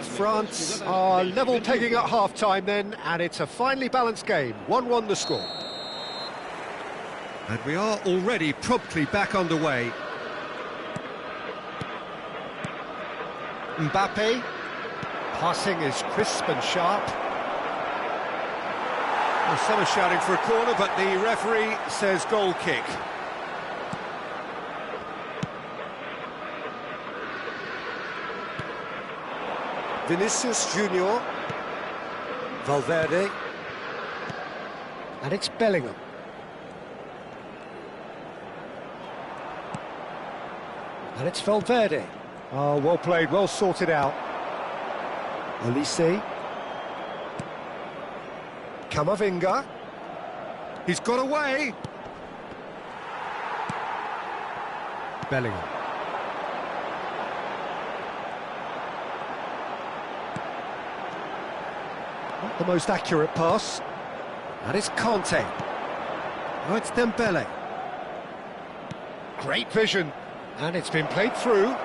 France are level pegging at half-time then, and it's a finely balanced game. 1-1 the score. And we are already promptly back underway. Mbappe. Passing is crisp and sharp. Well, some are shouting for a corner, but the referee says goal kick. Vinicius Junior. Valverde. And it's Bellingham. And it's Valverde. Oh, well played, well sorted out. Olise. Camavinga. He's got away. Bellingham. Not the most accurate pass. That is Conte. Oh, it's Dembele. Great vision. And it's been played through.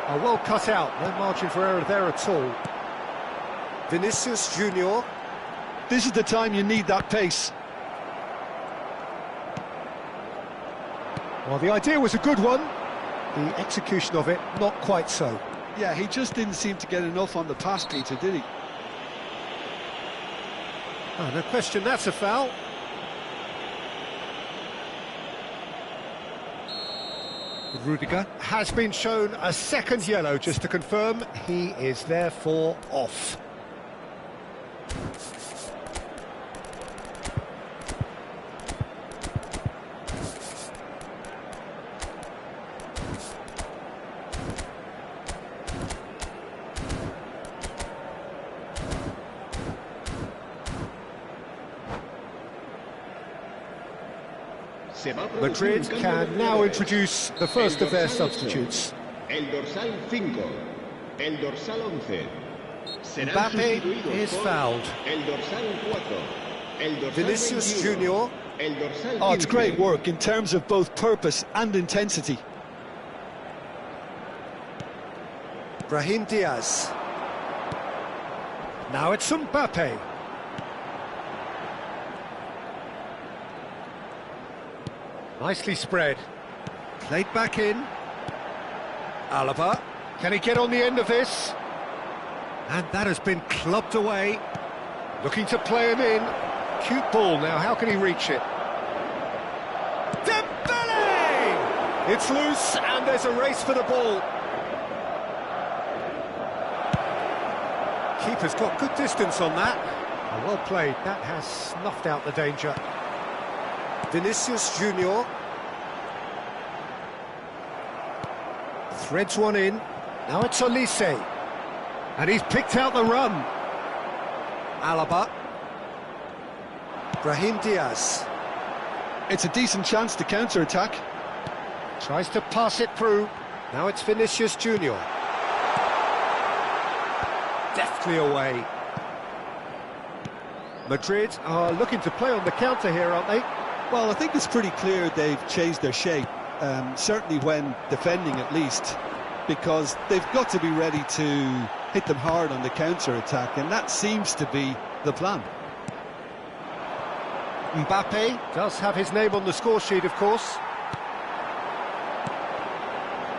Oh, well cut out. No margin for error there at all. Vinicius Junior. This is the time you need that pace. Well, the idea was a good one. The execution of it, not quite so. Yeah, he just didn't seem to get enough on the pass, Peter, did he? Oh, no question, that's a foul. Rudiger has been shown a second yellow, just to confirm he is therefore off. Madrid can now introduce the first of their substitutes. El dorsal 5, el dorsal 11. Mbappe is fouled. El dorsal 4, el dorsal Vinicius 21, Junior. el dorsal 15. Oh, it's great work in terms of both purpose and intensity. Brahim Diaz. Now it's Mbappe. Nicely spread. Played back in. Alaba. Can he get on the end of this? And that has been clubbed away. Looking to play him in. Cute ball now, how can he reach it? Dembele! It's loose and there's a race for the ball. Keeper's got good distance on that. Oh, well played, that has snuffed out the danger. Vinicius Junior. Threads one in. Now it's Olise. And he's picked out the run. Alaba. Brahim Diaz. It's a decent chance to counter-attack. Tries to pass it through. Now it's Vinicius Junior. Deftly away. Madrid are looking to play on the counter here, aren't they? Well, I think it's pretty clear they've changed their shape, certainly when defending at least, because they've got to be ready to hit them hard on the counter-attack, and that seems to be the plan. Mbappe does have his name on the score sheet, of course.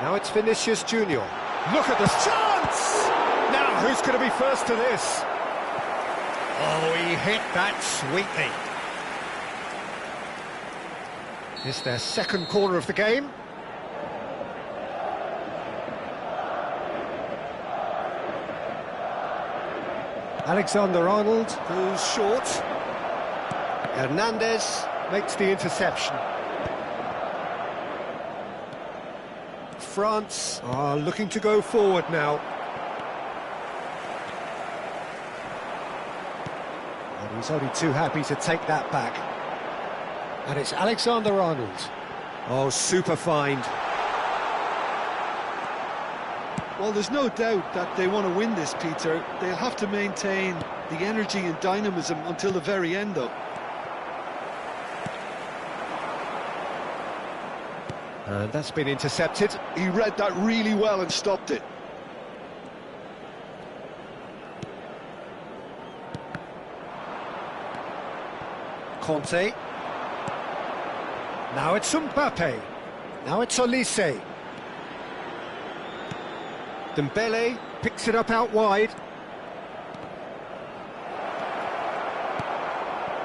Now it's Vinicius Junior. Look at this chance! Now, who's going to be first to this? Oh, he hit that sweetly. It's their second corner of the game. Alexander-Arnold goes short. Hernandez makes the interception. France are looking to go forward now. And he's only too happy to take that back. And it's Alexander-Arnold. Oh, super find. Well, there's no doubt that they want to win this, Peter. They'll have to maintain the energy and dynamism until the very end, though. And that's been intercepted. He read that really well and stopped it. Conte. Now it's Mbappe. Now it's Olise. Dembele picks it up out wide.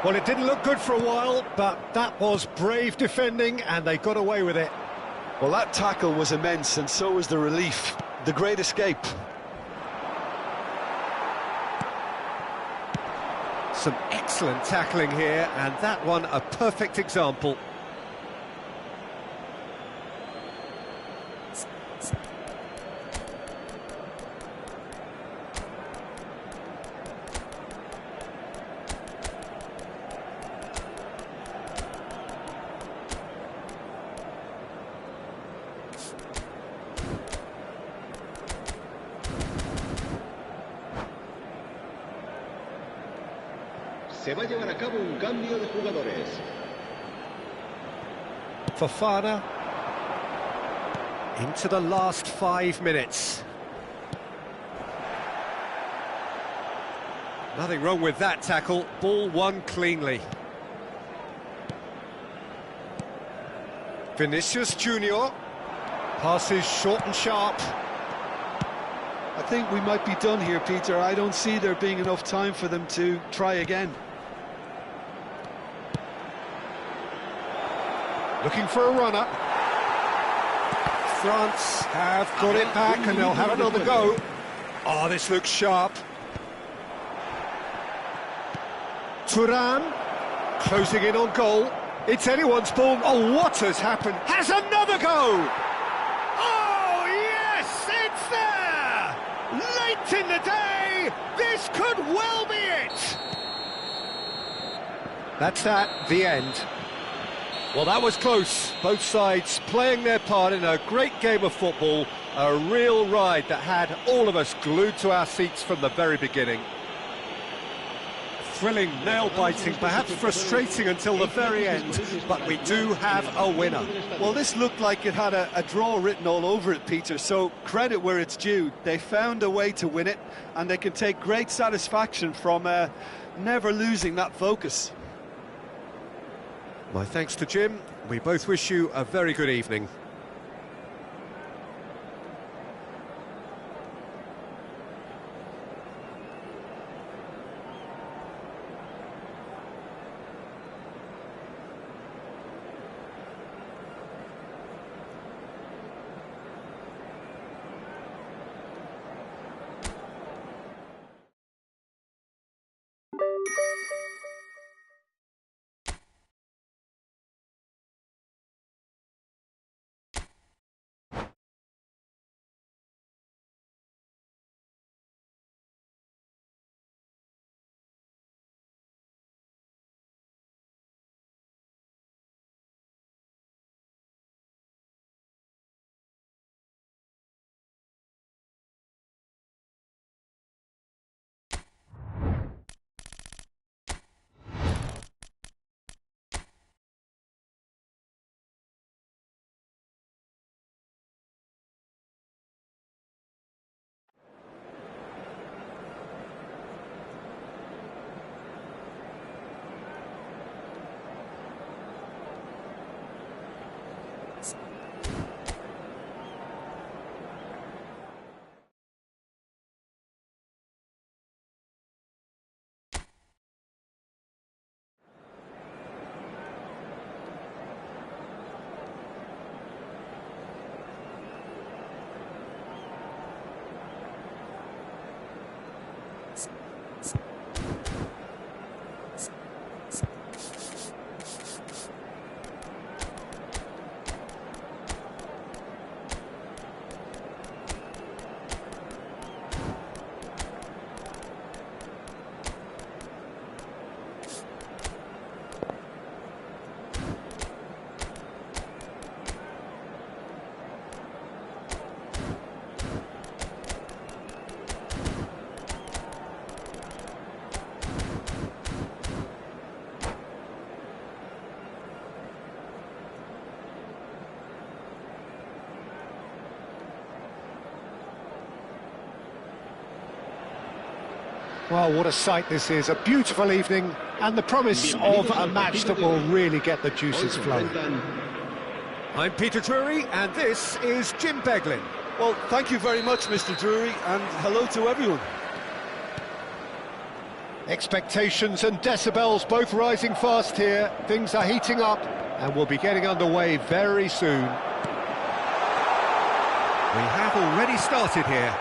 Well, it didn't look good for a while, but that was brave defending, and they got away with it. Well, that tackle was immense, and so was the relief. The great escape. Some excellent tackling here, and that one a perfect example. Se va a llevar a cabo un cambio de jugadores. Fofana into the last 5 minutes. Nothing wrong with that tackle, ball won cleanly. Vinicius Junior passes short and sharp. I think we might be done here, Peter. I don't see there being enough time for them to try again. Looking for a runner. France have got it back and they'll have another go. Oh, this looks sharp. Thuram closing in on goal. It's anyone's ball. Oh, what has happened? Has another go! Oh, yes, it's there! Late in the day, this could well be it! That's that, the end. Well, that was close. Both sides playing their part in a great game of football. A real ride that had all of us glued to our seats from the very beginning. Thrilling, nail-biting, perhaps frustrating until the very end, but we do have a winner. Well, this looked like it had a draw written all over it, Peter, so credit where it's due. They found a way to win it, and they can take great satisfaction from never losing that focus. My thanks to Jim. We both wish you a very good evening. Well, what a sight this is. A beautiful evening and the promise of a match that will really get the juices flowing. I'm Peter Drury, and this is Jim Beglin. Well, thank you very much, Mr. Drury, and hello to everyone. Expectations and decibels both rising fast here. Things are heating up and we'll be getting underway very soon. We have already started here.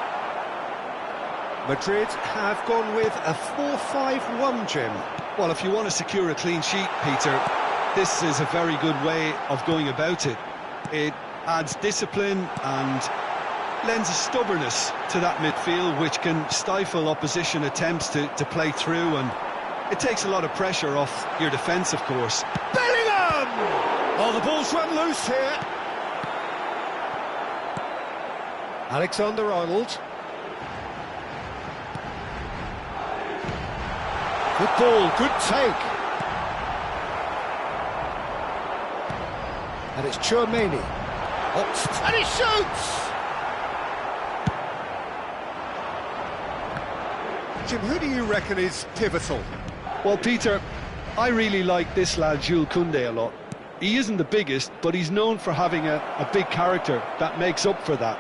Madrid have gone with a 4-5-1, Jim. Well, if you want to secure a clean sheet, Peter, this is a very good way of going about it. It adds discipline and lends a stubbornness to that midfield, which can stifle opposition attempts to play through, and it takes a lot of pressure off your defence, of course. Bellingham! Oh, the ball's run loose here. Alexander-Arnold. Good ball, good take. And it's Chouameni. And he shoots! Jim, who do you reckon is pivotal? Well, Peter, I really like this lad, Jules Koundé, a lot. He isn't the biggest, but he's known for having a big character that makes up for that.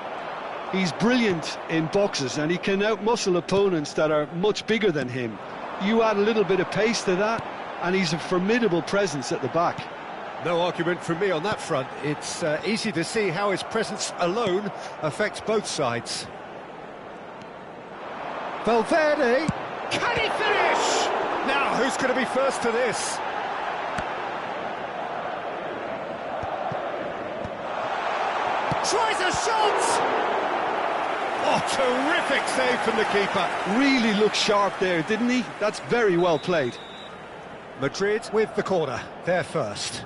He's brilliant in boxes, and he can outmuscle opponents that are much bigger than him. You add a little bit of pace to that, and he's a formidable presence at the back. No argument from me on that front. It's easy to see how his presence alone affects both sides. Valverde, can he finish? Now, who's going to be first to this? Tries a shot! Oh, terrific save from the keeper. Really looked sharp there, didn't he? That's very well played. Madrid with the corner, they're first.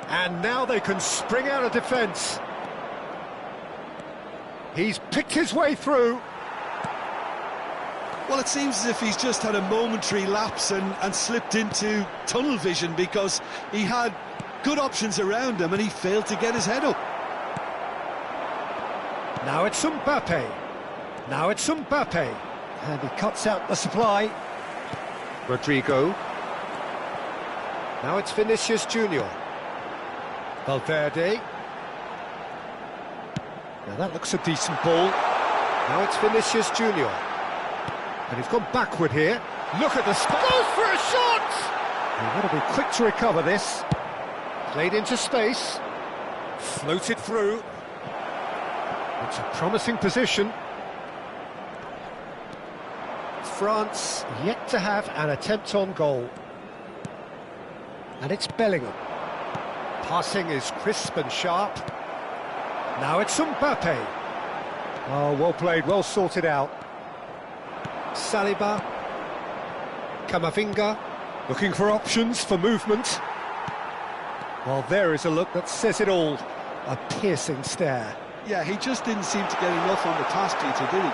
And now they can spring out of defence. He's picked his way through. Well, it seems as if he's just had a momentary lapse and slipped into tunnel vision, because he had good options around him, and he failed to get his head up. Now it's Mbappe. Now it's Mbappe. And he cuts out the supply. Rodrigo. Now it's Vinicius Junior. Valverde. Now that looks a decent ball. Now it's Vinicius Junior. And he's gone backward here. Look at the spot. Goes for a shot! He's got to be quick to recover this. Played into space. Floated through. It's a promising position. France yet to have an attempt on goal. And it's Bellingham. Passing is crisp and sharp. Now it's Mbappe. Oh, well played, well sorted out. Saliba. Camavinga. Looking for options for movement. Well, there is a look that says it all. A piercing stare. Yeah, he just didn't seem to get enough on the task, Peter, did he?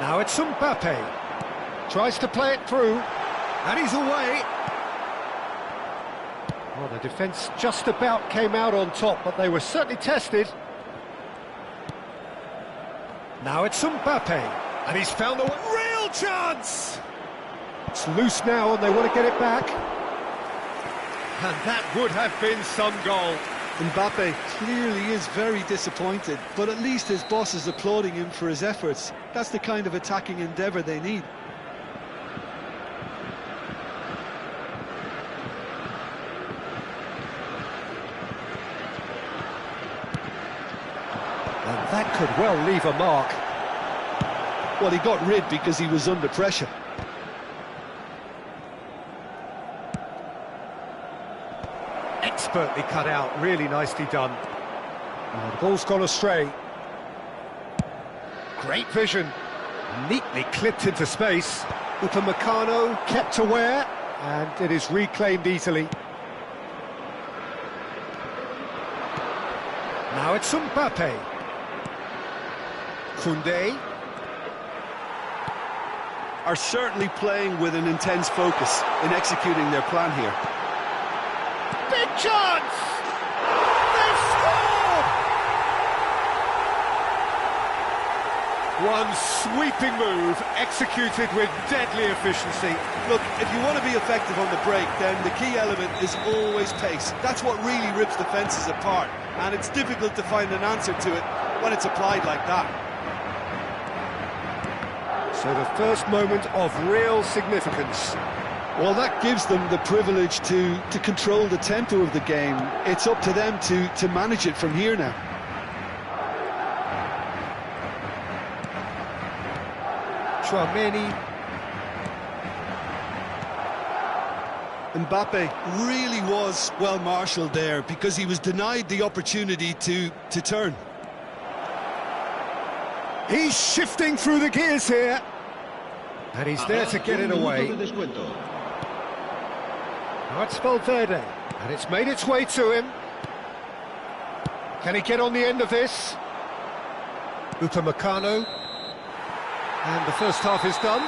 Now it's Mbappe. Tries to play it through. And he's away. Well, the defence just about came out on top, but they were certainly tested. Now it's Mbappe. And he's found a real chance! It's loose now and they want to get it back. And that would have been some goal. Mbappe clearly is very disappointed, but at least his boss is applauding him for his efforts. That's the kind of attacking endeavour they need. And that could well leave a mark. Well, he got rid because he was under pressure. Expertly cut out, really nicely done. Oh, the ball's gone astray. Great vision. Neatly clipped into space. Upamecano kept aware, and it is reclaimed easily. Now it's Mbappe. Koundé. Are certainly playing with an intense focus in executing their plan here. Big chance! They've scored! One sweeping move, executed with deadly efficiency. Look, if you want to be effective on the break, then the key element is always pace. That's what really rips defences apart, and it's difficult to find an answer to it when it's applied like that. So the first moment of real significance. Well, that gives them the privilege to control the tempo of the game. It's up to them to manage it from here now. Chouameni. Mbappe really was well marshalled there because he was denied the opportunity to turn. He's shifting through the gears here. And he's there to get it away. Now it's Valverde. And it's made its way to him. Can he get on the end of this? Upamecano. And the first half is done.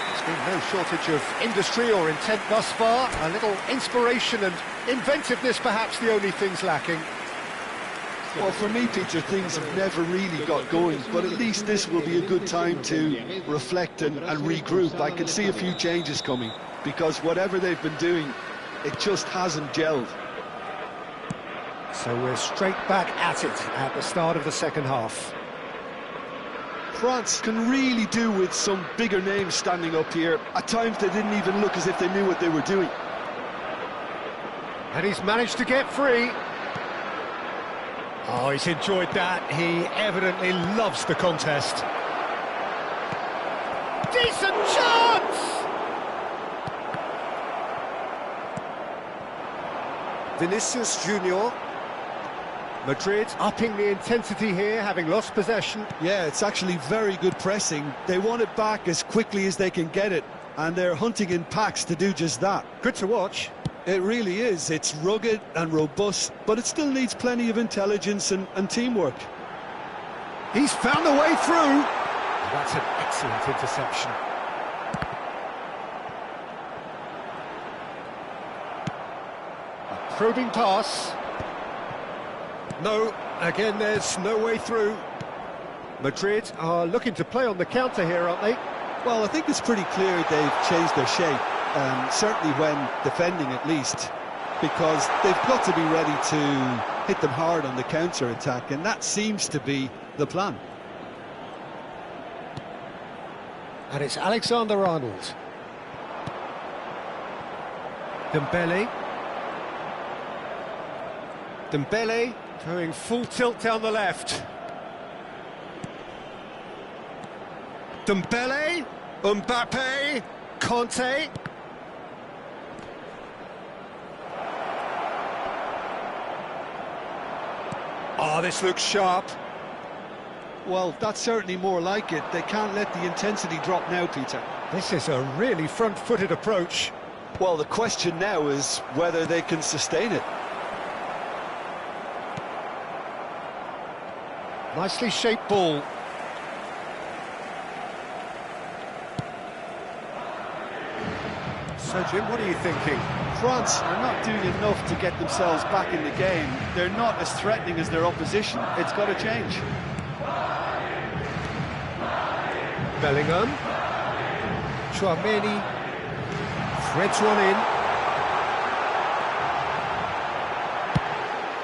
There's been no shortage of industry or intent thus far. A little inspiration and inventiveness, perhaps the only things lacking. Well, for me, Peter, things have never really got going, but at least this will be a good time to reflect and regroup. I can see a few changes coming, because whatever they've been doing, it just hasn't gelled. So we're straight back at it at the start of the second half. France can really do with some bigger names standing up here. At times they didn't even look as if they knew what they were doing. And he's managed to get free. Oh, he's enjoyed that. He evidently loves the contest. Decent chance! Vinicius Junior. Madrid upping the intensity here, having lost possession. Yeah, it's actually very good pressing. They want it back as quickly as they can get it, and they're hunting in packs to do just that. Good to watch. It really is. It's rugged and robust, but it still needs plenty of intelligence and teamwork. He's found a way through. That's an excellent interception. Probing pass. No, again there's no way through. Madrid are looking to play on the counter here, aren't they? Well, I think it's pretty clear they've changed their shape, certainly when defending at least, because they've got to be ready to hit them hard on the counter-attack, and that seems to be the plan. And it's Alexander-Arnold. Dembele. Dembele going full tilt down the left. Dembele, Mbappe, Conte. Oh, this looks sharp. Well, that's certainly more like it. They can't let the intensity drop now, Peter. This is a really front-footed approach. Well, the question now is whether they can sustain it. Nicely shaped ball. So, Jim, what are you thinking? France are not doing enough to get themselves back in the game. They're not as threatening as their opposition. It's got to change. Bellingham. Chouameni. Threads one in.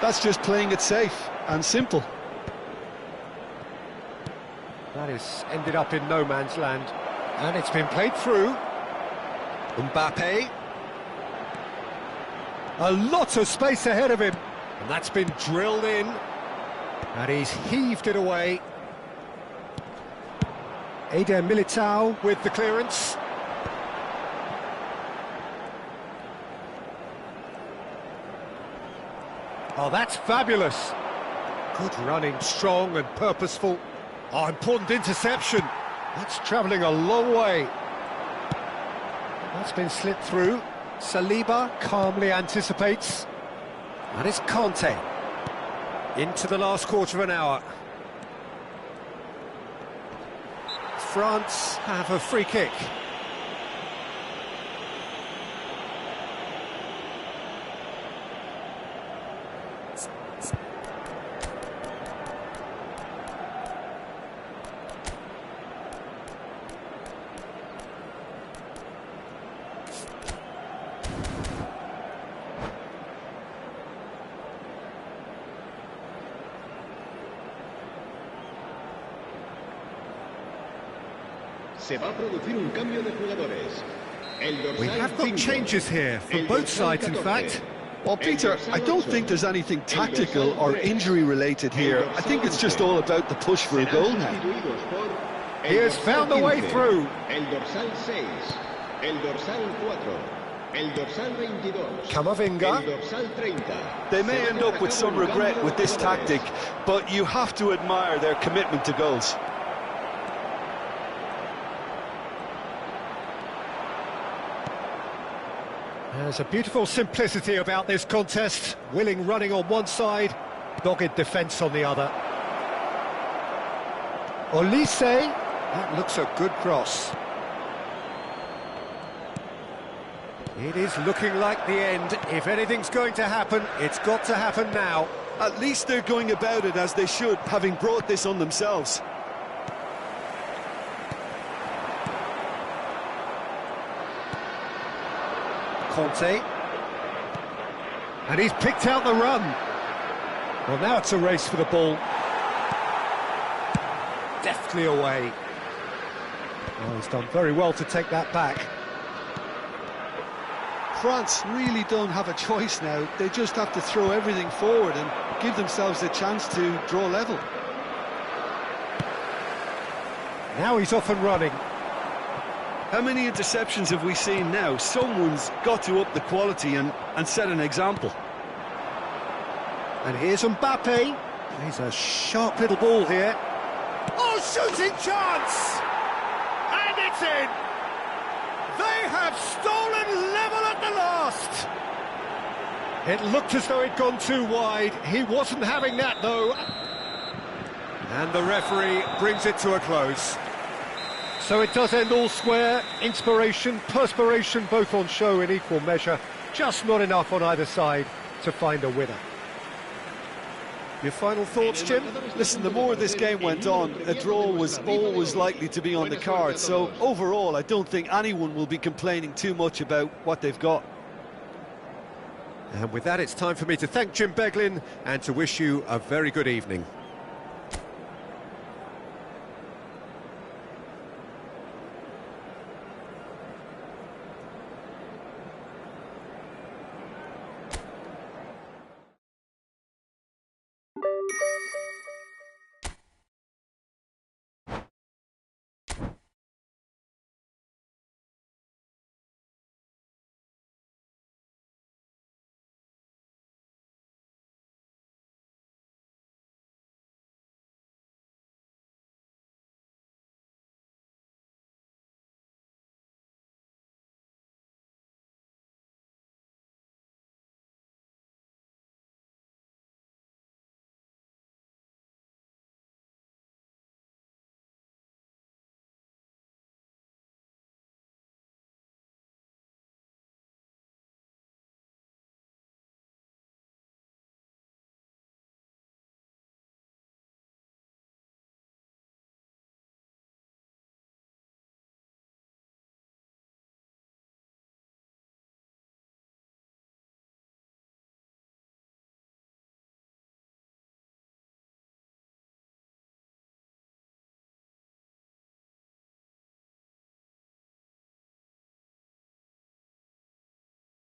That's just playing it safe and simple. That has ended up in no man's land. And it's been played through. Mbappe. A lot of space ahead of him. And that's been drilled in. And he's heaved it away. Eder Militao with the clearance. Oh, that's fabulous. Good running, strong and purposeful. Oh, important interception. That's travelling a long way. That's been slipped through. Saliba calmly anticipates. And it's Conte. Into the last quarter of an hour. France have a free kick. Se va a producir un cambio de jugadores. We have got changes here for both sides, in fact. Well, Peter, I don't think there's anything tactical or injury-related here. I think it's just all about the push for a goal now. He has found the way through. El dorsal 6, el dorsal 4, el dorsal 22, Camavinga. el dorsal 30. They may end up with some regret with this tactic, but you have to admire their commitment to goals. There's a beautiful simplicity about this contest. Willing running on one side, dogged defence on the other. Olise, that looks a good cross. It is looking like the end. If anything's going to happen, it's got to happen now. At least they're going about it as they should, having brought this on themselves. Conte. And he's picked out the run. Well, now it's a race for the ball. Deftly away. Oh, he's done very well to take that back. France really don't have a choice now. They just have to throw everything forward and give themselves a chance to draw level. Now he's off and running. How many interceptions have we seen now? Someone's got to up the quality and set an example. And here's Mbappe. He's a sharp little ball here. Oh, shooting chance! And it's in! They have stolen level at the last! It looked as though it'd gone too wide. He wasn't having that, though. And the referee brings it to a close. So it does end all square. Inspiration, perspiration, both on show in equal measure. Just not enough on either side. to find a winner. Your final thoughts, Jim? Listen, the more this game went on, a draw was always likely to be on the card. So overall, I don't think anyone will be complaining too much about what they've got. And with that, it's time for me to thank Jim Beglin and to wish you a very good evening.